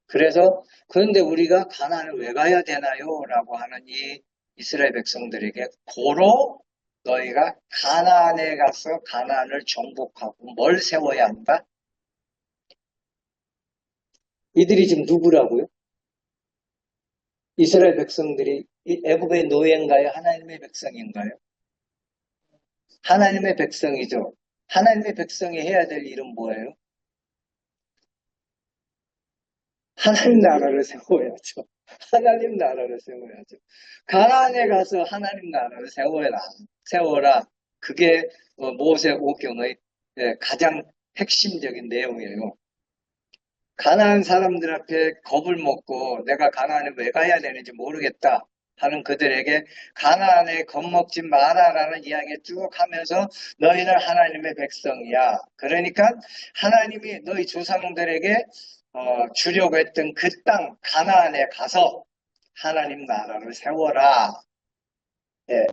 그래서 그런데 우리가 가나안을 왜 가야 되나요? 라고 하는 이 이스라엘 백성들에게 고로 너희가 가나안에 가서 가나안을 정복하고 뭘 세워야 한다? 이들이 지금 누구라고요? 이스라엘 백성들이 애굽의 노예인가요? 하나님의 백성인가요? 하나님의 백성이죠. 하나님의 백성이 해야 될 일은 뭐예요? 하나님 나라를 세워야죠. 하나님 나라를 세워야죠. 가나안에 가서 하나님 나라를 세워라. 그게 모세 오경의 가장 핵심적인 내용이에요. 가나안 사람들 앞에 겁을 먹고 내가 가나안에 왜 가야 되는지 모르겠다 하는 그들에게 가나안에 겁먹지 마라라는 이야기 쭉 하면서 너희는 하나님의 백성이야. 그러니까 하나님이 너희 조상들에게 주려고 했던 그 땅 가나안에 가서 하나님 나라를 세워라.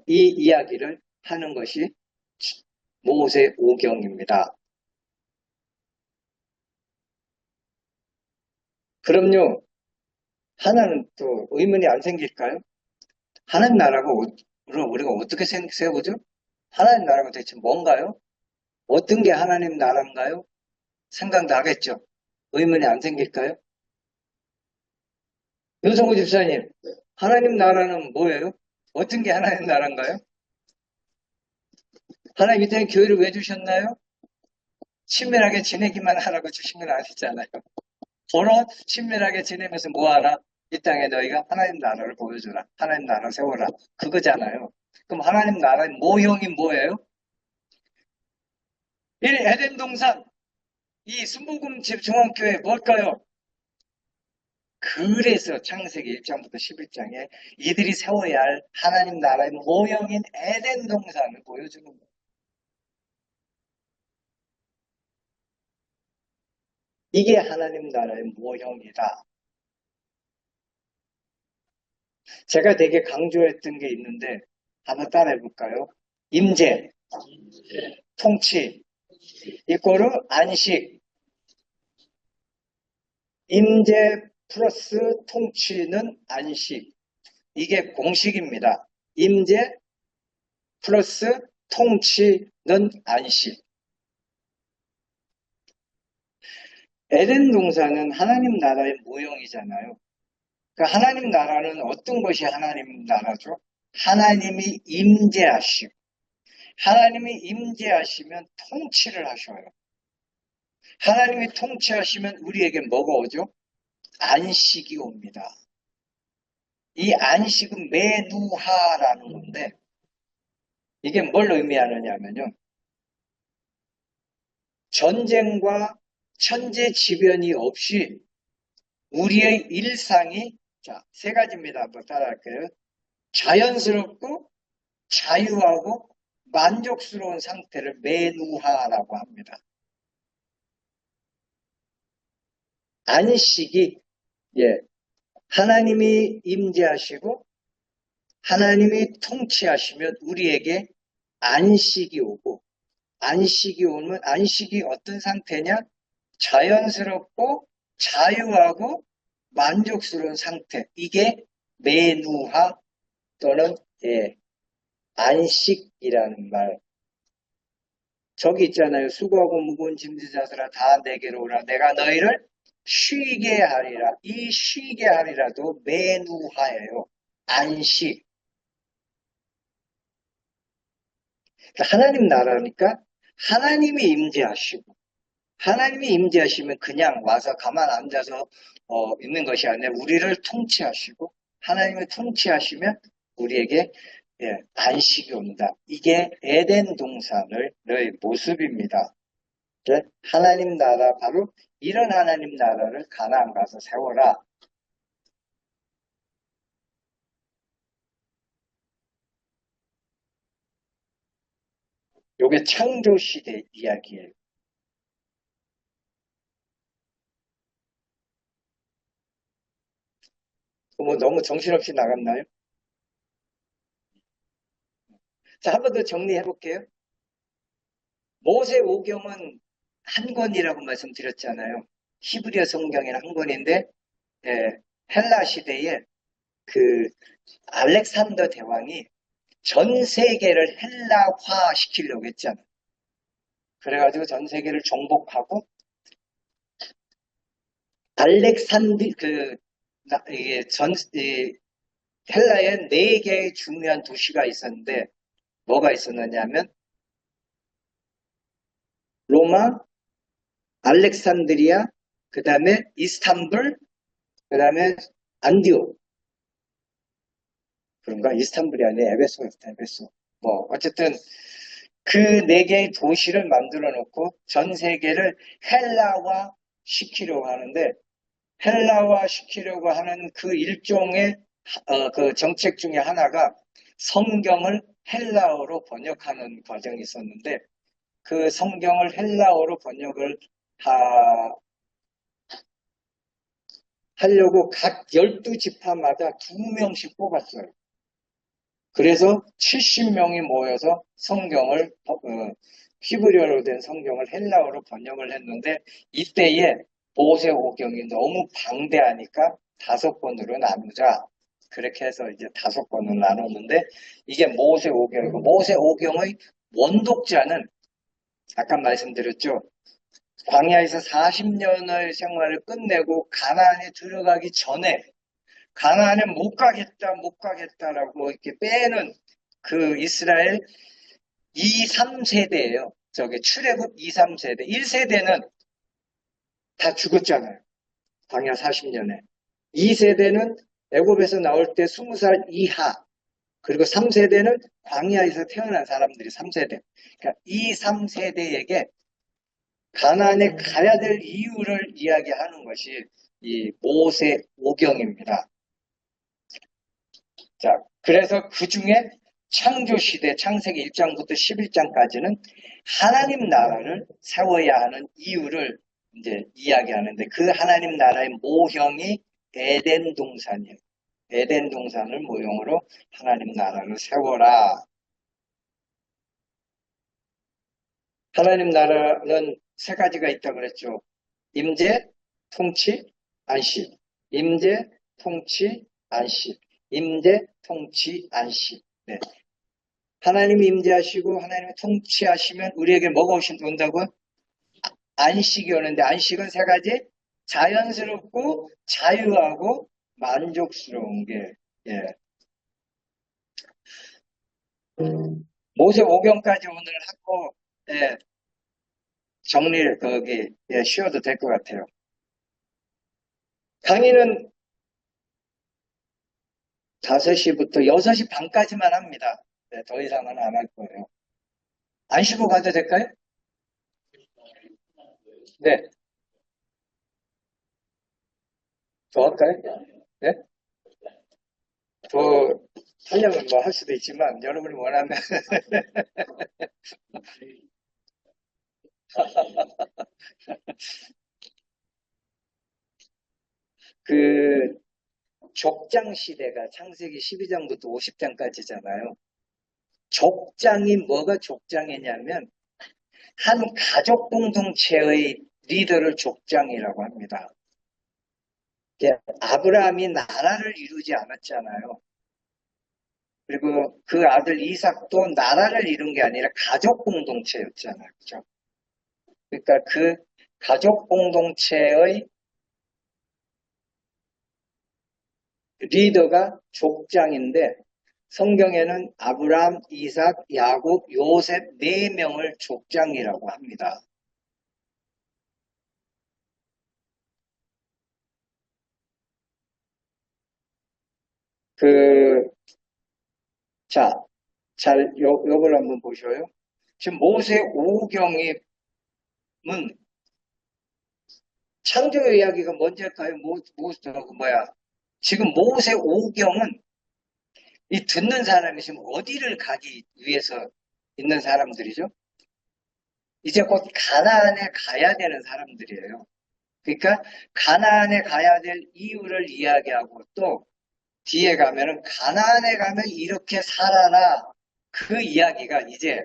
이 이야기를 하는 것이 모세 오경입니다. 그럼요. 하나는 또 의문이 안 생길까요? 하나님 나라고 우리가 어떻게 세우죠? 하나님 나라가 대체 뭔가요? 어떤 게 하나님 나라인가요? 생각나겠죠? 의문이 안 생길까요? 윤성호 집사님, 하나님 나라는 뭐예요? 어떤 게 하나님 나라인가요? 하나님 이 땅에 교회를 왜 주셨나요? 친밀하게 지내기만 하라고 주신 건 아니잖아요. 서로 친밀하게 지내면서 뭐하라? 이 땅에 너희가 하나님 나라를 보여주라. 하나님 나라 세워라. 그거잖아요. 그럼 하나님 나라의 모형이 뭐예요? 이 에덴 동산, 이 순복음 집 중앙교회 뭘까요? 그래서 창세기 1장부터 11장에 이들이 세워야 할 하나님 나라의 모형인 에덴 동산을 보여주는 거예요. 이게 하나님 나라의 모형이다. 제가 되게 강조했던 게 있는데 한번 따라해 볼까요? 임재, 통치, 이꼬르 안식. 임재 플러스 통치는 안식. 이게 공식입니다. 임재 플러스 통치는 안식. 에덴 동산은 하나님 나라의 모형이잖아요. 그러니까 하나님 나라는 어떤 것이 하나님 나라죠? 하나님이 임재하시고, 하나님이 임재하시면 통치를 하셔요. 하나님이 통치하시면 우리에게 뭐가 오죠? 안식이 옵니다. 이 안식은 메누하라는 건데, 이게 뭘 의미하느냐면요. 전쟁과 천재지변이 없이 우리의 일상이, 자, 세 가지입니다. 한번 따라할게요. 자연스럽고 자유하고 만족스러운 상태를 메누하라고 합니다. 안식이, 예, 하나님이 임재하시고 하나님이 통치하시면 우리에게 안식이 오고, 안식이 오면 안식이 어떤 상태냐? 자연스럽고 자유하고 만족스러운 상태. 이게 메누하 또는 예, 안식이라는 말. 저기 있잖아요. 수고하고 무거운 짐진 자들아 다 내게로 오라. 내가 너희를 쉬게 하리라. 이 쉬게 하리라도 메누하예요. 안식. 하나님 나라니까 하나님이 임재하시고, 하나님이 임재하시면 그냥 와서 가만 앉아서 있는 것이 아니라 우리를 통치하시고, 하나님을 통치하시면 우리에게 예, 안식이 온다. 이게 에덴 동산의 모습입니다. 예, 하나님 나라, 바로 이런 하나님 나라를 가나안 가서 세워라. 요게 창조 시대 이야기예요. 뭐 너무 정신없이 나갔나요? 자, 한 번 더 정리해 볼게요. 모세오경은 한 권이라고 말씀드렸잖아요. 히브리어 성경에는 한 권인데, 예, 헬라 시대에 그 알렉산더 대왕이 전 세계를 헬라화 시키려고 했잖아요. 그래가지고 전 세계를 정복하고 알렉산드 이게 헬라에 네 개의 중요한 도시가 있었는데 뭐가 있었느냐면 로마, 알렉산드리아, 그 다음에 이스탄불, 그 다음에 안디옥. 그런가? 이스탄불이 아니라 에베소였다, 에베소. 뭐, 어쨌든, 그 네 개의 도시를 만들어 놓고 전 세계를 헬라화 시키려고 하는데, 헬라화 시키려고 하는 그 일종의, 그 정책 중에 하나가 성경을 헬라어로 번역하는 과정이 있었는데, 그 성경을 헬라어로 번역을 하려고 각 12지파마다 2명씩 뽑았어요. 그래서 70명이 모여서 성경을 히브리어로 된 성경을 헬라어로 번역을 했는데 이때에 모세오경이 너무 방대하니까 5권으로 나누자. 그렇게 해서 이제 5권으로 나눴는데 이게 모세오경이고 모세오경의 원독자는 아까 말씀드렸죠. 광야에서 40년의 생활을 끝내고 가나안에 들어가기 전에 가나안에 못 가겠다라고 이렇게 빼는 그 이스라엘 2, 3세대예요. 저게 출애굽 2, 3세대. 1세대는 다 죽었잖아요. 광야 40년에. 2세대는 애굽에서 나올 때 20살 이하. 그리고 3세대는 광야에서 태어난 사람들이 3세대. 그러니까 이 3세대에게 가나안에 가야 될 이유를 이야기하는 것이 이 모세 오경입니다. 자, 그래서 그 중에 창조시대 창세기 1장부터 11장까지는 하나님 나라를 세워야 하는 이유를 이제 이야기하는데 그 하나님 나라의 모형이 에덴 동산이에요. 에덴 동산을 모형으로 하나님 나라를 세워라. 하나님 나라는 3가지가 있다고 그랬죠. 임재, 통치, 안식. 임재, 통치, 안식. 임재, 통치, 안식. 네. 하나님이 임재하시고 하나님이 통치하시면 우리에게 뭐가 온다고요? 안식이 오는데 안식은 3가지. 자연스럽고 자유하고 만족스러운 게 예. 모세 오경까지 오늘 하고 예, 정리를 거기 쉬어도 될 것 같아요. 강의는 5시부터 6시 반까지만 합니다. 네, 더 이상은 안 할 거예요. 안 쉬고 가도 될까요? 네. 더 할까요? 네? 더 하려면 뭐 할 수도 있지만 여러분이 원하면 그 족장 시대가 창세기 12장부터 50장까지잖아요. 족장이 뭐가 족장이냐면 한 가족 공동체의 리더를 족장이라고 합니다. 아브라함이 나라를 이루지 않았잖아요. 그리고 그 아들 이삭도 나라를 이룬 게 아니라 가족 공동체였잖아요. 그죠? 그러니까 그 가족 공동체의 리더가 족장인데 성경에는 아브라함, 이삭, 야곱, 요셉 4명을 족장이라고 합니다. 자, 요걸 한번 보셔요. 지금 모세 오경임은 창조 이야기가 먼저일까요? 지금 모세 오경은 이 듣는 사람이 지금 어디를 가기 위해서 있는 사람들이죠? 이제 곧 가나안에 가야 되는 사람들이에요. 그러니까 가나안에 가야 될 이유를 이야기하고 또 뒤에 가면은 가나안에 가면 이렇게 살아라. 그 이야기가 이제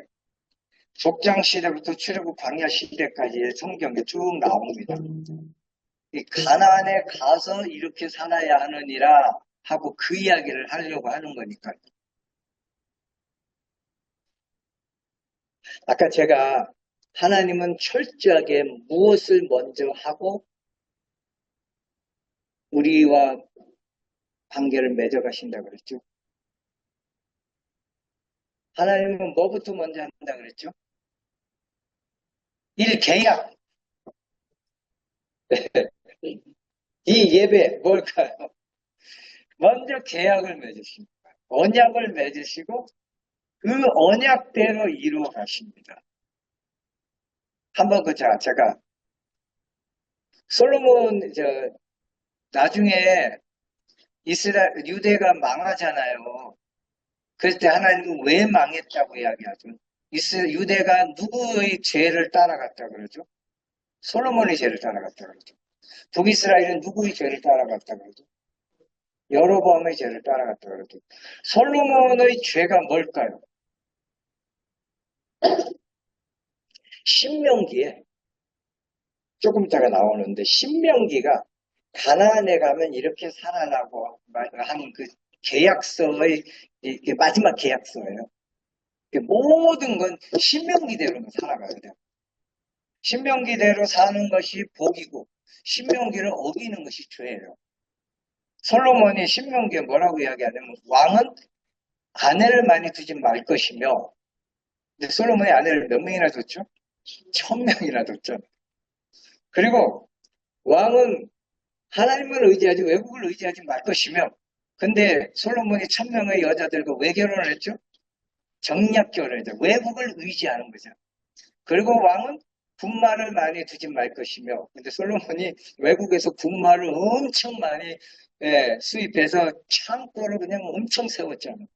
족장 시대부터 출애굽 광야 시대까지의 성경에 쭉 나옵니다. 이 가나안에 가서 이렇게 살아야 하느니라 하고 그 이야기를 하려고 하는 거니까요. 아까 제가 하나님은 철저하게 무엇을 먼저 하고 우리와 관계를 맺어가신다고 그랬죠. 하나님은 뭐부터 먼저 한다 그랬죠? 계약. 이 예배 뭘까요? 먼저 계약을 맺으십니다. 언약을 맺으시고 그 언약대로 이루어 가십니다. 한번 제가 솔로몬 나중에 유대가 망하잖아요. 그럴 때 하나님은 왜 망했다고 이야기하죠? 유대가 누구의 죄를 따라갔다 그러죠? 솔로몬의 죄를 따라갔다 그러죠. 북이스라엘은 누구의 죄를 따라갔다 그러죠? 여로보암의 죄를 따라갔다 그러죠. 솔로몬의 죄가 뭘까요? 신명기에 조금 있다가 나오는데 신명기가 가나안에 가면 이렇게 살아라고 하는 그 계약서의 이게 마지막 계약서예요. 모든 건 신명기대로는 살아가야 돼요. 신명기대로 사는 것이 복이고 신명기를 어기는 것이 죄예요. 솔로몬이 신명기에 뭐라고 이야기하냐면 왕은 아내를 많이 두지 말 것이며, 근데 솔로몬이 아내를 몇 명이나 뒀죠? 1000명이나 뒀죠. 그리고 왕은 하나님을 의지하지 외국을 의지하지 말 것이며, 근데 솔로몬이 1000명의 여자들과 왜 결혼을 했죠? 정략 결혼을 했죠. 외국을 의지하는 거죠. 그리고 왕은 군마를 많이 두지 말 것이며, 근데 솔로몬이 외국에서 군마를 엄청 많이 수입해서 창고를 그냥 엄청 세웠잖아요.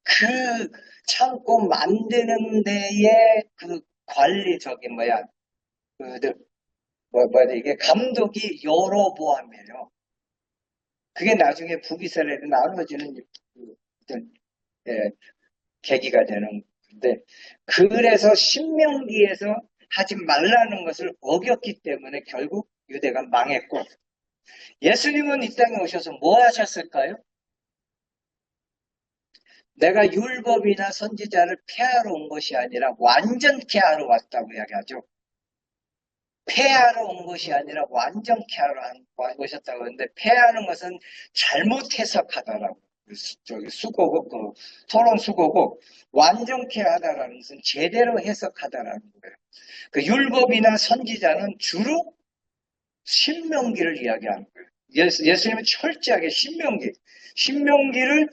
그 창고 만드는 데에 그 관리 이게 감독이 여로보암이에요. 그게 나중에 북이스라엘이 나눠지는 어떤, 예, 계기가 되는 건데, 그래서 신명기에서 하지 말라는 것을 어겼기 때문에 결국 유대가 망했고, 예수님은 이 땅에 오셔서 뭐 하셨을까요? 내가 율법이나 선지자를 폐하러 온 것이 아니라 완전케 하러 왔다고 이야기하죠. 폐하러 온 것이 아니라 완전케 하러 오셨다고 하는데, 폐하는 것은 잘못 해석하다라고. 저기 수고고, 토론 수고고, 완전케 하다라는 것은 제대로 해석하다라는 거예요. 그 율법이나 선지자는 주로 신명기를 이야기하는 거예요. 예수님은 철저하게 신명기를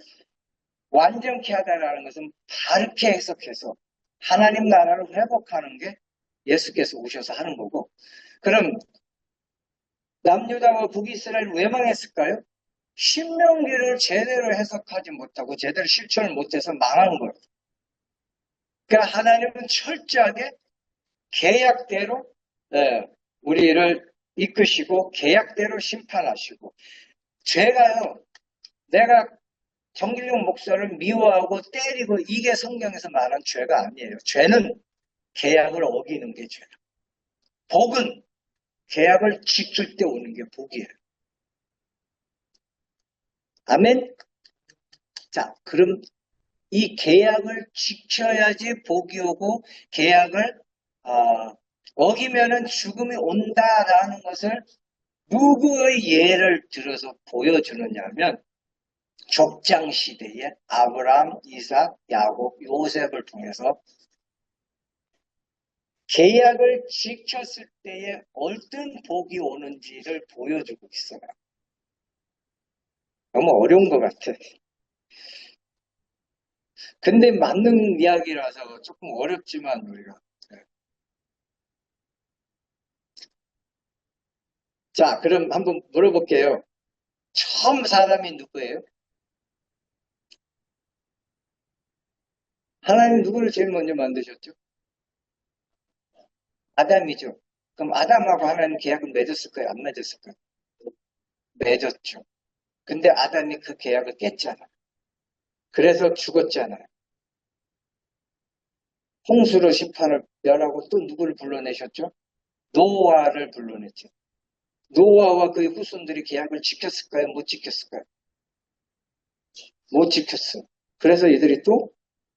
완전케 하다라는 것은 바르게 해석해서 하나님 나라를 회복하는 게 예수께서 오셔서 하는 거고, 그럼 남유다와 북이스라엘 왜 망했을까요? 신명기를 제대로 해석하지 못하고 제대로 실천을 못해서 망한 거예요. 그러니까 하나님은 철저하게 계약대로 우리를 이끄시고 계약대로 심판하시고, 죄가요, 내가 정길용 목사를 미워하고 때리고 이게 성경에서 말한 죄가 아니에요. 죄는 계약을 어기는 게 죄예요. 복은 계약을 지킬 때 오는 게 복이에요. 아멘? 자, 그럼 이 계약을 지켜야지 복이 오고, 계약을 어기면은 죽음이 온다라는 것을 누구의 예를 들어서 보여주느냐면, 족장 시대에 아브라함, 이삭, 야곱, 요셉을 통해서 계약을 지켰을 때에 어떤 복이 오는지를 보여주고 있어요. 너무 어려운 것 같아. 근데 맞는 이야기라서 조금 어렵지만 우리가. 자, 그럼 한번 물어볼게요. 처음 사람이 누구예요? 하나님 누구를 제일 먼저 만드셨죠? 아담이죠. 그럼 아담하고 하나님 계약은 맺었을까요? 안 맺었을까요? 맺었죠. 근데 아담이 그 계약을 깼잖아. 그래서 죽었잖아요. 홍수로 심판을 면하고 또 누구를 불러내셨죠? 노아를 불러냈죠. 노아와 그의 후손들이 계약을 지켰을까요? 못 지켰을까요? 못 지켰어요. 그래서 이들이 또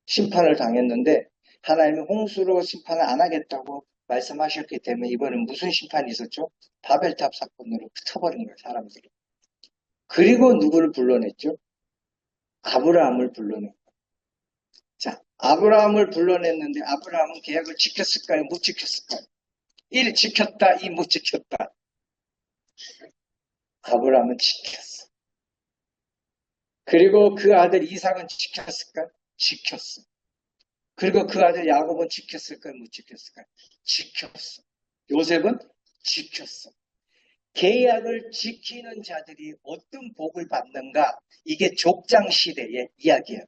심판을 당했는데, 하나님이 홍수로 심판을 안 하겠다고 말씀하셨기 때문에 이번엔 무슨 심판이 있었죠? 바벨탑 사건으로 흩어버린 거예요, 사람들이. 그리고 누구를 불러냈죠? 아브라함을 불러냈어요. 자, 아브라함을 불러냈는데 아브라함은 계약을 지켰을까요? 못 지켰을까요? 1 지켰다, 2 못 지켰다. 아브라함은 지켰어. 그리고 그 아들 이삭은 지켰을까? 지켰어. 그리고 그 아들 야곱은 지켰을까요? 못 지켰을까요? 지켰어. 요셉은 지켰어. 계약을 지키는 자들이 어떤 복을 받는가? 이게 족장 시대의 이야기예요.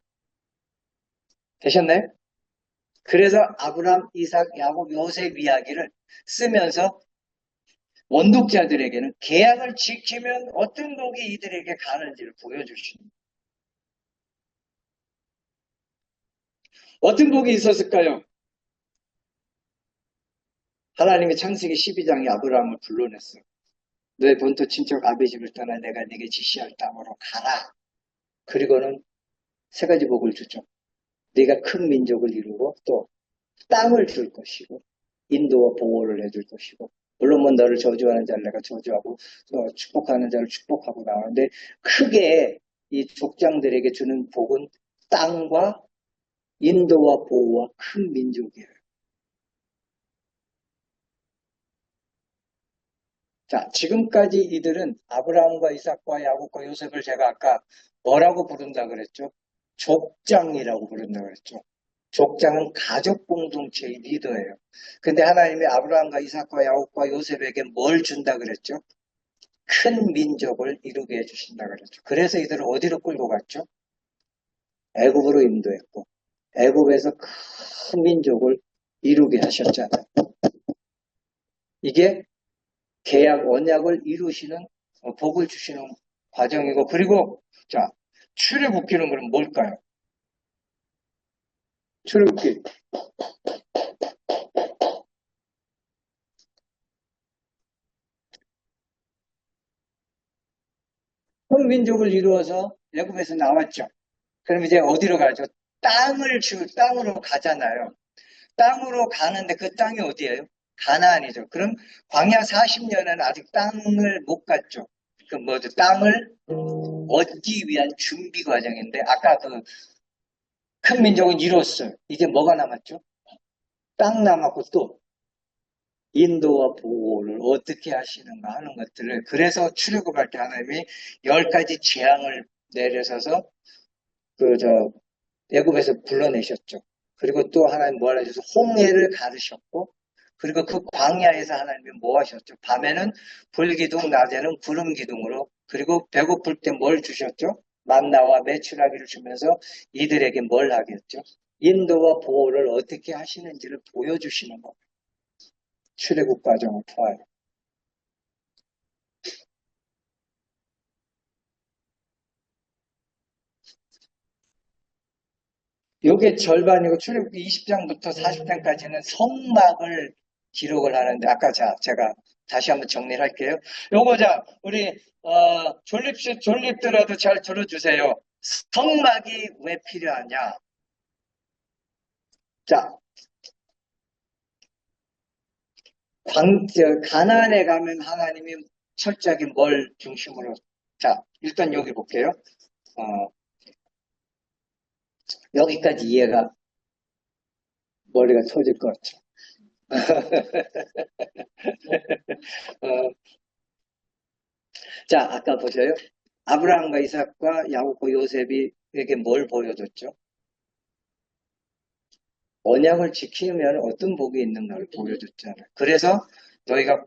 되셨나요? 그래서 아브라함, 이삭, 야곱, 요셉 이야기를 쓰면서 원독자들에게는 계약을 지키면 어떤 복이 이들에게 가는지를 보여주십니다. 어떤 복이 있었을까요? 하나님이 창세기 12장에 아브라함을 불러냈어. 너의 본토 친척 아비 집을 떠나 내가 네게 지시할 땅으로 가라. 그리고는 세 가지 복을 주죠. 네가 큰 민족을 이루고 또 땅을 줄 것이고 인도와 보호를 해줄 것이고 물론 뭐 너를 저주하는 자를 내가 저주하고 축복하는 자를 축복하고 나오는데 크게 이 족장들에게 주는 복은 땅과 인도와 보호와 큰 민족이에요. 자, 지금까지 이들은 아브라함과 이삭과 야곱과 요셉을 제가 아까 뭐라고 부른다 그랬죠? 족장이라고 부른다 그랬죠. 족장은 가족 공동체의 리더예요. 근데 하나님이 아브라함과 이삭과 야곱과 요셉에게 뭘 준다 그랬죠? 큰 민족을 이루게 해주신다 그랬죠. 그래서 이들을 어디로 끌고 갔죠? 애굽으로 인도했고 애굽에서 큰 민족을 이루게 하셨잖아요. 이게 계약 언약을 이루시는 복을 주시는 과정이고 그리고 자 출애굽기는 그럼 뭘까요? 출애굽기 큰 민족을 이루어서 애굽에서 나왔죠. 그럼 이제 어디로 가죠? 땅으로 가잖아요. 땅으로 가는데 그 땅이 어디예요? 가나안이죠. 그럼 광야 40년은 아직 땅을 못 갔죠. 그 뭐죠? 땅을 얻기 위한 준비 과정인데 아까 그 큰 민족은 이뤘어요. 이제 뭐가 남았죠? 땅 남았고 또 인도와 보호를 어떻게 하시는가 하는 것들을 그래서 출애굽할 때 하나님이 10가지 재앙을 내려서서 애굽에서 불러내셨죠. 그리고 또 하나님 뭐 하셨어? 홍해를 가르셨고 그리고 그 광야에서 하나님이 뭐 하셨죠? 밤에는 불기둥, 낮에는 구름기둥으로 그리고 배고플 때 뭘 주셨죠? 만나와 메추라기를 주면서 이들에게 뭘 하겠죠? 인도와 보호를 어떻게 하시는지를 보여주시는 겁니다. 출애굽 과정을 통하여. 요게 절반이고 출애굽기 20장부터 40장까지는 성막을 기록을 하는데 아까 제가 다시 한번 정리를 할게요. 요거 우리 졸립들어도 잘 들어주세요. 성막이 왜 필요하냐? 자, 가나안에 가면 하나님이 철저하게 뭘 중심으로 자, 일단 여기 볼게요. 어, 여기까지 이해가 머리가 터질 것 같죠. 어, 자, 아까 보세요. 아브라함과 이삭과 야곱과 요셉이에게 뭘 보여줬죠? 언약을 지키면 어떤 복이 있는가를 보여줬잖아요. 그래서 너희가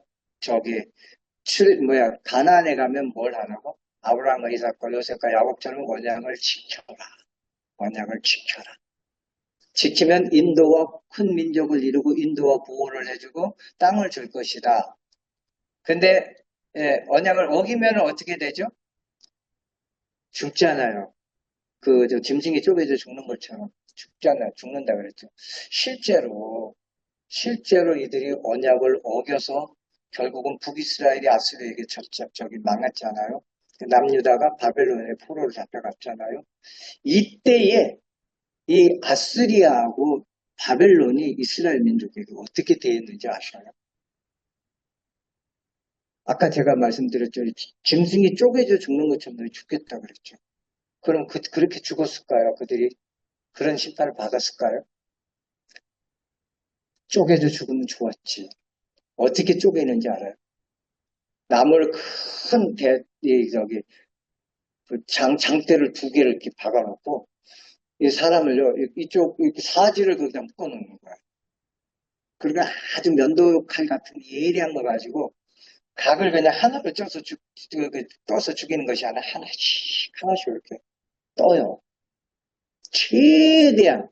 가나안에 가면 뭘 하라고? 아브라함과 이삭과 요셉과 야곱처럼 언약을 지켜라. 언약을 지켜라. 지키면 인도와 큰 민족을 이루고 인도와 보호를 해주고 땅을 줄 것이다. 근데 언약을 어기면 어떻게 되죠? 죽잖아요. 짐승이 쪼개져 죽는 것처럼 죽잖아요. 죽는다 그랬죠. 실제로 이들이 언약을 어겨서 결국은 북이스라엘이 아수르에게 저기 망했잖아요. 남유다가 바벨론의 포로로 잡혀갔잖아요. 이때에 이 아스리아하고 바벨론이 이스라엘 민족에게 어떻게 대했는지 아셔요? 아까 제가 말씀드렸죠. 짐승이 쪼개져 죽는 것처럼 죽겠다 그랬죠. 그럼 그렇게 죽었을까요? 그들이 그런 심판을 받았을까요? 쪼개져 죽으면 좋았지. 어떻게 쪼개는지 알아요? 나무를 큰 장대를 2개를 이렇게 박아놓고, 이 사람을요, 이렇게 사지를 거기다 묶어놓는 거야. 그러니까 아주 면도칼 같은 예리한 거 가지고, 각을 그냥 하나로 떠서 죽이는 것이 아니라 하나씩 이렇게 떠요. 최대한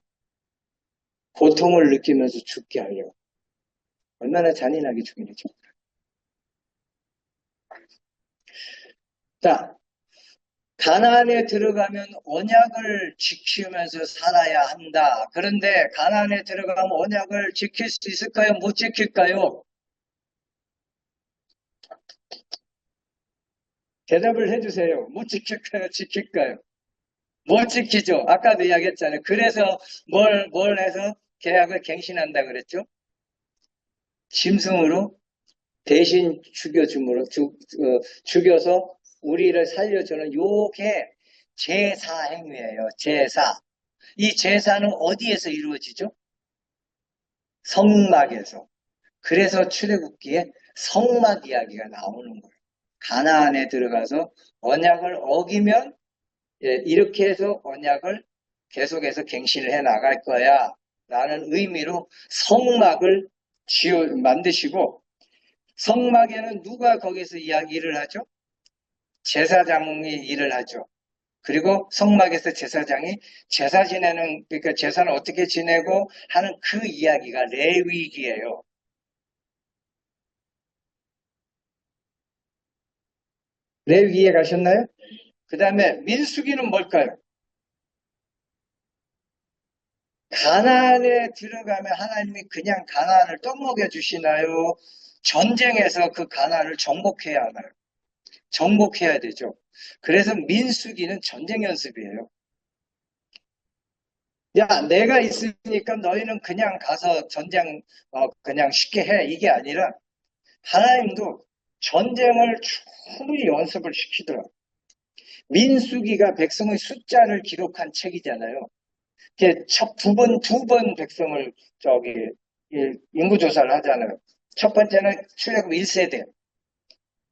고통을 느끼면서 죽게 하려고. 얼마나 잔인하게 죽이는지. 자, 가나안에 들어가면 언약을 지키면서 살아야 한다. 그런데 가나안에 들어가면 언약을 지킬 수 있을까요? 못 지킬까요? 대답을 해주세요. 못 지킬까요? 지킬까요? 못 지키죠. 아까도 이야기했잖아요. 그래서 뭘 해서 계약을 갱신한다 그랬죠? 짐승으로 대신 죽여서 우리를 살려주는 요게 제사 행위예요. 제사. 이 제사는 어디에서 이루어지죠? 성막에서. 그래서 출애굽기에 성막 이야기가 나오는 거예요. 가나안에 들어가서 언약을 어기면 이렇게 해서 언약을 계속해서 갱신을 해 나갈 거야 라는 의미로 성막을 만드시고, 성막에는 누가 거기서 이야기를 하죠? 제사장이 일을 하죠. 그리고 성막에서 제사장이 제사 지내는, 그러니까 제사는 어떻게 지내고 하는 그 이야기가 레위기예요. 레위기에 가셨나요? 그 다음에 민수기는 뭘까요? 가나안에 들어가면 하나님이 그냥 가나안을 떠먹여 주시나요? 전쟁에서 그 가나안을 정복해야 하나요? 정복해야 되죠. 그래서 민수기는 전쟁 연습이에요. 야, 내가 있으니까 너희는 그냥 가서 전쟁 그냥 쉽게 해. 이게 아니라 하나님도 전쟁을 충분히 연습을 시키더라고요. 민수기가 백성의 숫자를 기록한 책이잖아요. 이렇게 두 번 백성을 인구조사를 하잖아요. 첫 번째는 출애굽 1세대.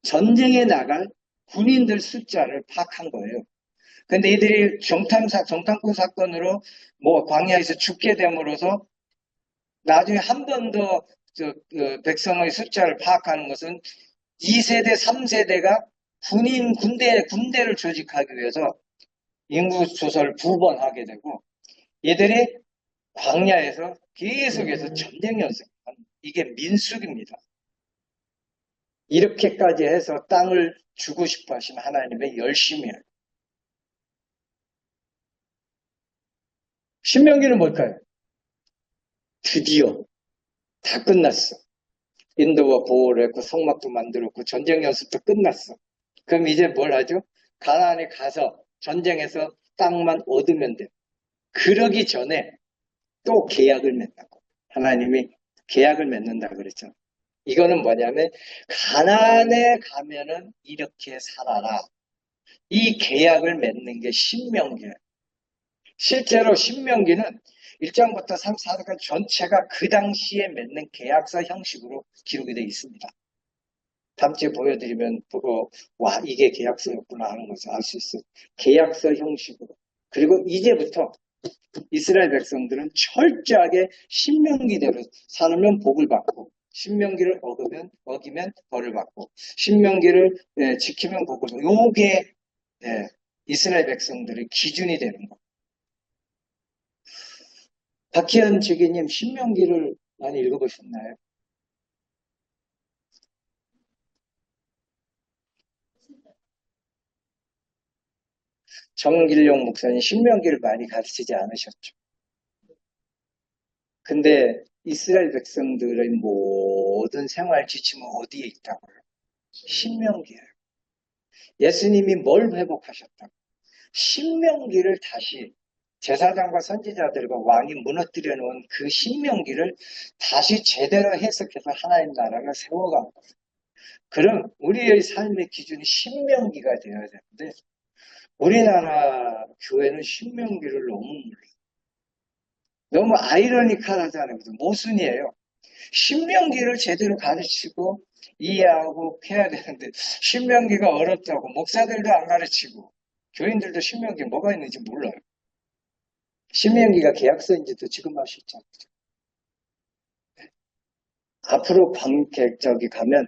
전쟁에 나갈 군인들 숫자를 파악한 거예요. 근데 이들이 정탐꾼 사건으로 광야에서 죽게 됨으로써 나중에 한 번 더 백성의 숫자를 파악하는 것은 2세대, 3세대가 군대를 조직하기 위해서 인구 조사를 두 번 하게 되고, 얘들이 광야에서 계속해서 전쟁 연습. 이게 민수기입니다. 이렇게까지 해서 땅을 주고 싶어 하신 하나님의 열심이에요. 신명기는 뭘까요? 드디어 다 끝났어. 인도와 보호를 했고 성막도 만들었고 전쟁 연습도 끝났어. 그럼 이제 뭘 하죠? 가나안에 가서 전쟁에서 땅만 얻으면 돼. 그러기 전에 또 계약을 맺다고. 하나님이 계약을 맺는다 그랬죠. 이거는 뭐냐면 가나안에 가면은 이렇게 살아라. 이 계약을 맺는 게 신명기예요. 실제로 신명기는 1장부터 3, 4장까지 전체가 그 당시에 맺는 계약서 형식으로 기록이 되어 있습니다. 다음 주에 보여드리면 보고 와 이게 계약서였구나 하는 것을 알 수 있어요. 계약서 형식으로. 그리고 이제부터 이스라엘 백성들은 철저하게 신명기대로 살면 복을 받고, 신명기를 어기면 벌을 받고, 신명기를 지키면 복을 받고, 요게 이스라엘 백성들의 기준이 되는 거예요. 박희연 지기님 신명기를 많이 읽어보셨나요? 정길용 목사님 신명기를 많이 가르치지 않으셨죠. 근데 이스라엘 백성들의 모든 생활 지침은 어디에 있다고요? 신명기예요. 예수님이 뭘 회복하셨다고? 신명기를 다시 제사장과 선지자들과 왕이 무너뜨려 놓은 그 신명기를 다시 제대로 해석해서 하나님 나라가 세워간 거예요. 그럼 우리의 삶의 기준이 신명기가 되어야 되는데 우리나라 교회는 신명기를 너무 몰라요. 너무 아이러니컬하잖아요. 모순이에요. 신명기를 제대로 가르치고 이해하고 해야 되는데 신명기가 어렵다고 목사들도 안 가르치고 교인들도 신명기 뭐가 있는지 몰라요. 신명기가 계약서인지도 지금 알 수 있잖아요. 앞으로 가면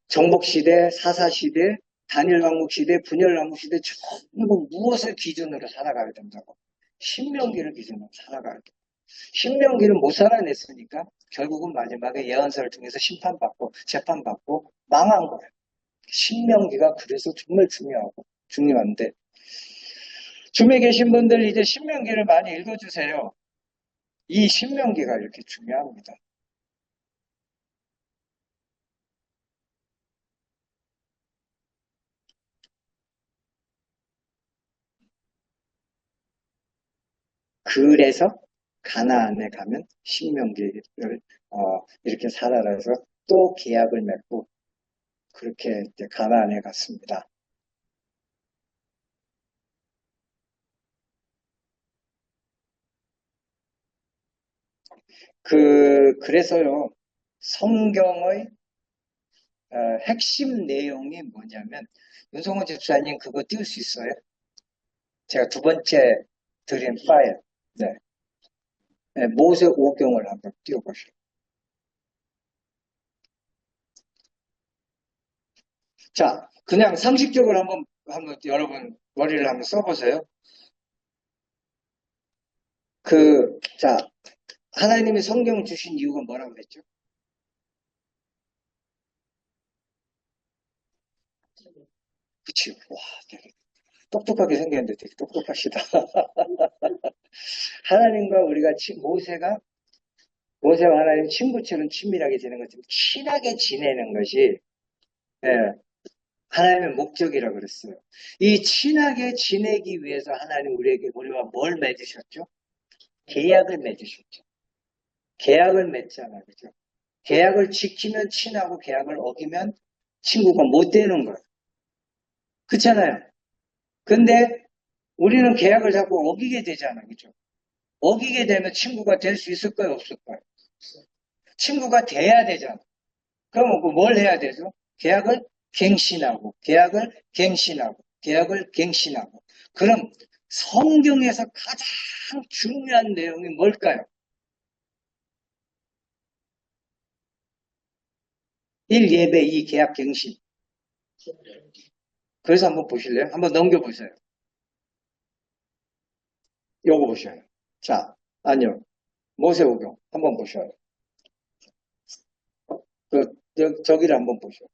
정복시대, 사사시대, 단일왕국시대, 분열왕국시대 전부 무엇을 기준으로 살아가야 된다고? 신명기를 기준으로 살아가야 돼. 신명기를 못 살아냈으니까 결국은 마지막에 예언서를 통해서 심판받고 재판받고 망한 거예요. 신명기가 그래서 정말 중요한데 줌에 계신 분들 이제 신명기를 많이 읽어주세요. 이 신명기가 이렇게 중요합니다. 그래서 가나안에 가면 신명기를 이렇게 살아라 해서 또 계약을 맺고 그렇게 이제 가나안에 갔습니다. 그래서요, 성경의 핵심 내용이 뭐냐면, 윤성호 집사님 그거 띄울 수 있어요? 제가 두 번째 드린 파일. 네. 네, 모세 오경을 한번 띄워보시죠. 자, 그냥 상식적으로 한번 여러분 머리를 한번 써보세요. 자, 하나님이 성경을 주신 이유가 뭐라고 그랬죠? 그치. 와, 되게 똑똑하게 생겼는데 되게 똑똑하시다. 하나님과 모세와 하나님 친구처럼 친밀하게 지내는 것처럼 친하게 지내는 것이, 예, 하나님의 목적이라고 그랬어요. 이 친하게 지내기 위해서 하나님 우리와 뭘 맺으셨죠? 계약을 맺으셨죠. 계약을 맺잖아요. 그죠? 계약을 지키면 친하고 계약을 어기면 친구가 못 되는 거예요. 그렇잖아요. 근데 우리는 계약을 자꾸 어기게 되잖아요. 그죠? 어기게 되면 친구가 될 수 있을까요? 없을까요? 친구가 돼야 되잖아. 그럼 뭘 해야 되죠? 계약을 갱신하고, 계약을 갱신하고, 계약을 갱신하고. 그럼 성경에서 가장 중요한 내용이 뭘까요? 1 예배, 2 계약 갱신. 그래서 한번 보실래요? 한번 넘겨보세요. 요거 보셔요. 자, 아니요. 모세오경 한번 보셔요. 저기를 한번 보셔요.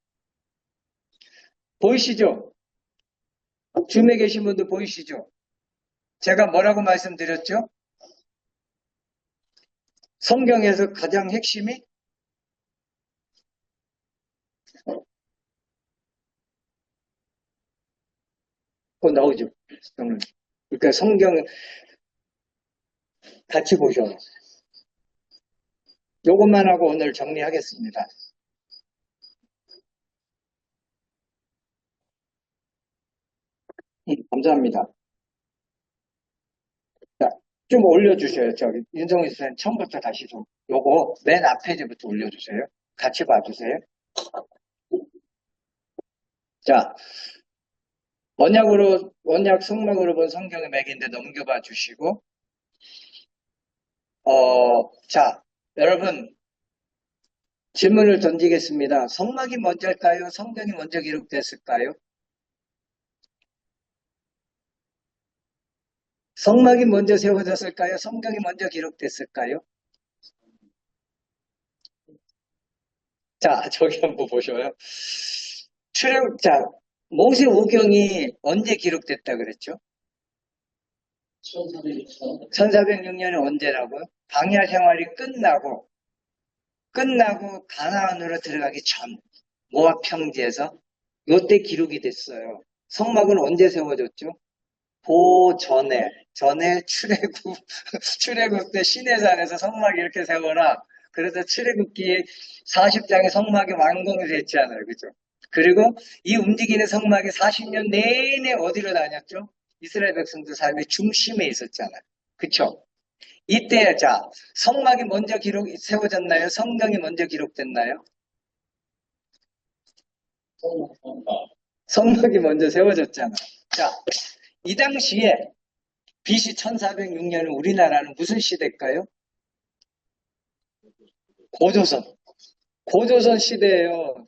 보이시죠? 줌에 계신 분들 보이시죠? 제가 뭐라고 말씀드렸죠? 성경에서 가장 핵심이 나오죠. 그러니까 성경 같이 보셔요. 요것만 하고 오늘 정리하겠습니다. 감사합니다. 자, 좀 올려주셔요. 저기 윤성희 선생님 처음부터 다시 좀 요거 맨 앞페이지부터 올려주세요. 같이 봐주세요. 자, 원약 성막으로 본 성경의 맥인데 넘겨봐 주시고, 자, 여러분, 질문을 던지겠습니다. 성막이 먼저일까요? 성경이 먼저 기록됐을까요? 성막이 먼저 세워졌을까요? 성경이 먼저 기록됐을까요? 자, 저기 한번 보셔요. 자, 모세오경이 언제 기록됐다 그랬죠? 1406년에 언제라고요? 광야 생활이 끝나고 가나안으로 들어가기 전 모압 평지에서 요때 기록이 됐어요. 성막은 언제 세워졌죠? 전에 출애굽 때 시내산에서 성막 이렇게 세워라. 그래서 출애굽기 40장의 성막이 완공이 됐잖아요. 그죠? 그리고 이 움직이는 성막이 40년 내내 어디로 다녔죠? 이스라엘 백성들 삶의 중심에 있었잖아요. 그쵸? 이때, 자, 성막이 먼저 세워졌나요? 성경이 먼저 기록됐나요? 성막이 먼저 세워졌잖아요. 자, 이 당시에 BC 1406년은 우리나라는 무슨 시대일까요? 고조선 시대예요.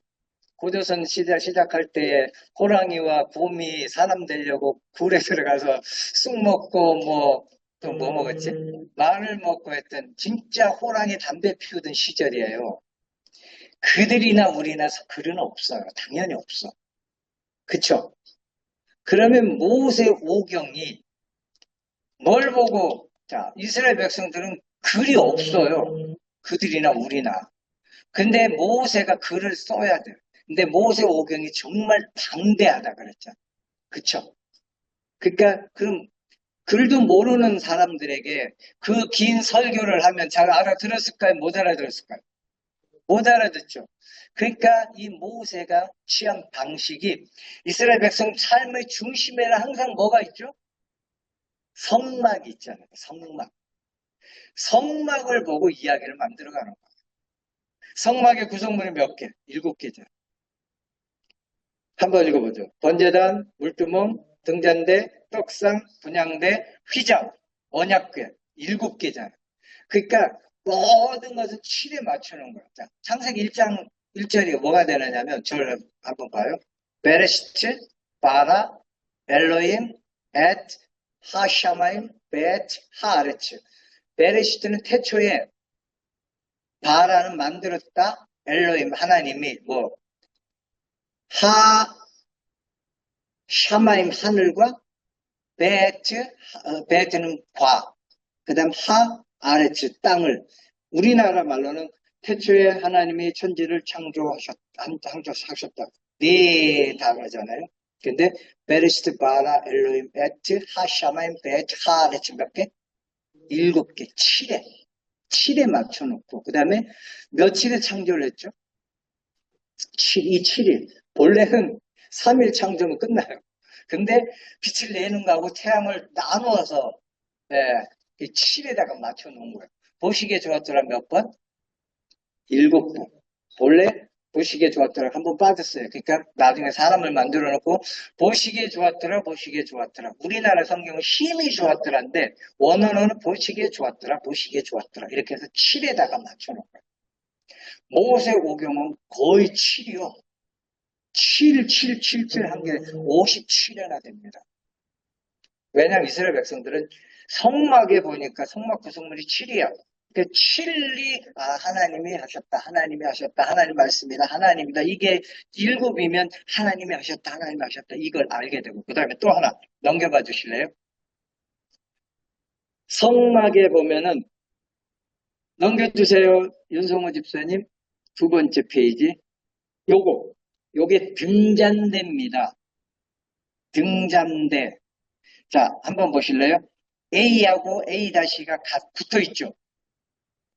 고조선 시대 시작할 때에 호랑이와 곰이 사람 되려고 굴에 들어가서 쑥 먹고 또 뭐 먹었지? 마늘 먹고 했던 진짜 호랑이 담배 피우던 시절이에요. 그들이나 우리나 글은 없어요. 당연히 없어. 그쵸? 그러면 모세 오경이 뭘 보고, 자, 이스라엘 백성들은 글이 없어요. 그들이나 우리나. 근데 모세가 글을 써야 돼요. 근데 모세 오경이 정말 방대하다 그랬잖아. 그쵸? 그러니까, 그럼 글도 모르는 사람들에게 그 긴 설교를 하면 잘 알아들었을까요? 못 알아들었을까요? 못 알아듣죠. 그러니까 이 모세가 취한 방식이 이스라엘 백성 삶의 중심에는 항상 뭐가 있죠? 성막이 있잖아요. 성막. 성막을 보고 이야기를 만들어가는 거예요. 성막의 구성물이 몇 개? 7개죠. 한번 읽어보죠. 번제단, 물두멍, 등잔대, 떡상, 분향대, 휘장, 언약궤. 7개잖아요. 그러니까 모든 것을 7에 맞추는 거예요. 자, 창세기 1장 1절이 뭐가 되느냐면 저를 한번 봐요. 베레시트, 바라, 엘로임, 엣, 하샤마임, 벳, 하아레츠. 베레시트는 태초에 바라는 만들었다. 엘로임 하나님이 뭐 하 샤마임 하늘과 베트는 과, 그 다음 아레츠 땅을, 우리나라 말로는 태초에 하나님이 천지를 창조하셨다. 네 단어잖아요. 근데 베르시트 바라 엘로임 베트 하샤마임 베트 하아레츠 몇 개? 7개, 7에 맞춰놓고 그 다음에 며칠에 창조를 했죠? 7일. 본래는 3일 창조면 끝나요. 근데 빛을 내는 거하고 태양을 나누어서 예, 이 7에다가 맞춰 놓은 거예요. 보시기에 좋았더라 몇 번? 7번. 본래 보시기에 좋았더라 한 번 빠졌어요. 그러니까 나중에 사람을 만들어 놓고 보시기에 좋았더라 보시기에 좋았더라. 우리나라 성경은 힘이 좋았더라인데 원어는 보시기에 좋았더라 보시기에 좋았더라. 이렇게 해서 7에다가 맞춰 놓은 거예요. 모세 오경은 거의 7이요. 7, 7, 7, 7 한 게 57회나 됩니다. 왜냐하면 이스라엘 백성들은 성막에 보니까 성막 구성물이 7이야. 그 7이 하나님이 하셨다. 하나님이 하셨다. 하나님 말씀이다. 하나님이다. 이게 7이면 하나님이 하셨다. 하나님이 하셨다. 이걸 알게 되고 그 다음에 또 하나 넘겨봐 주실래요? 성막에 보면은 넘겨주세요. 윤성호 집사님. 2번째 페이지. 요게 등잔대입니다. 등잔대. 자, 한번 보실래요? A하고 A-가 붙어 있죠.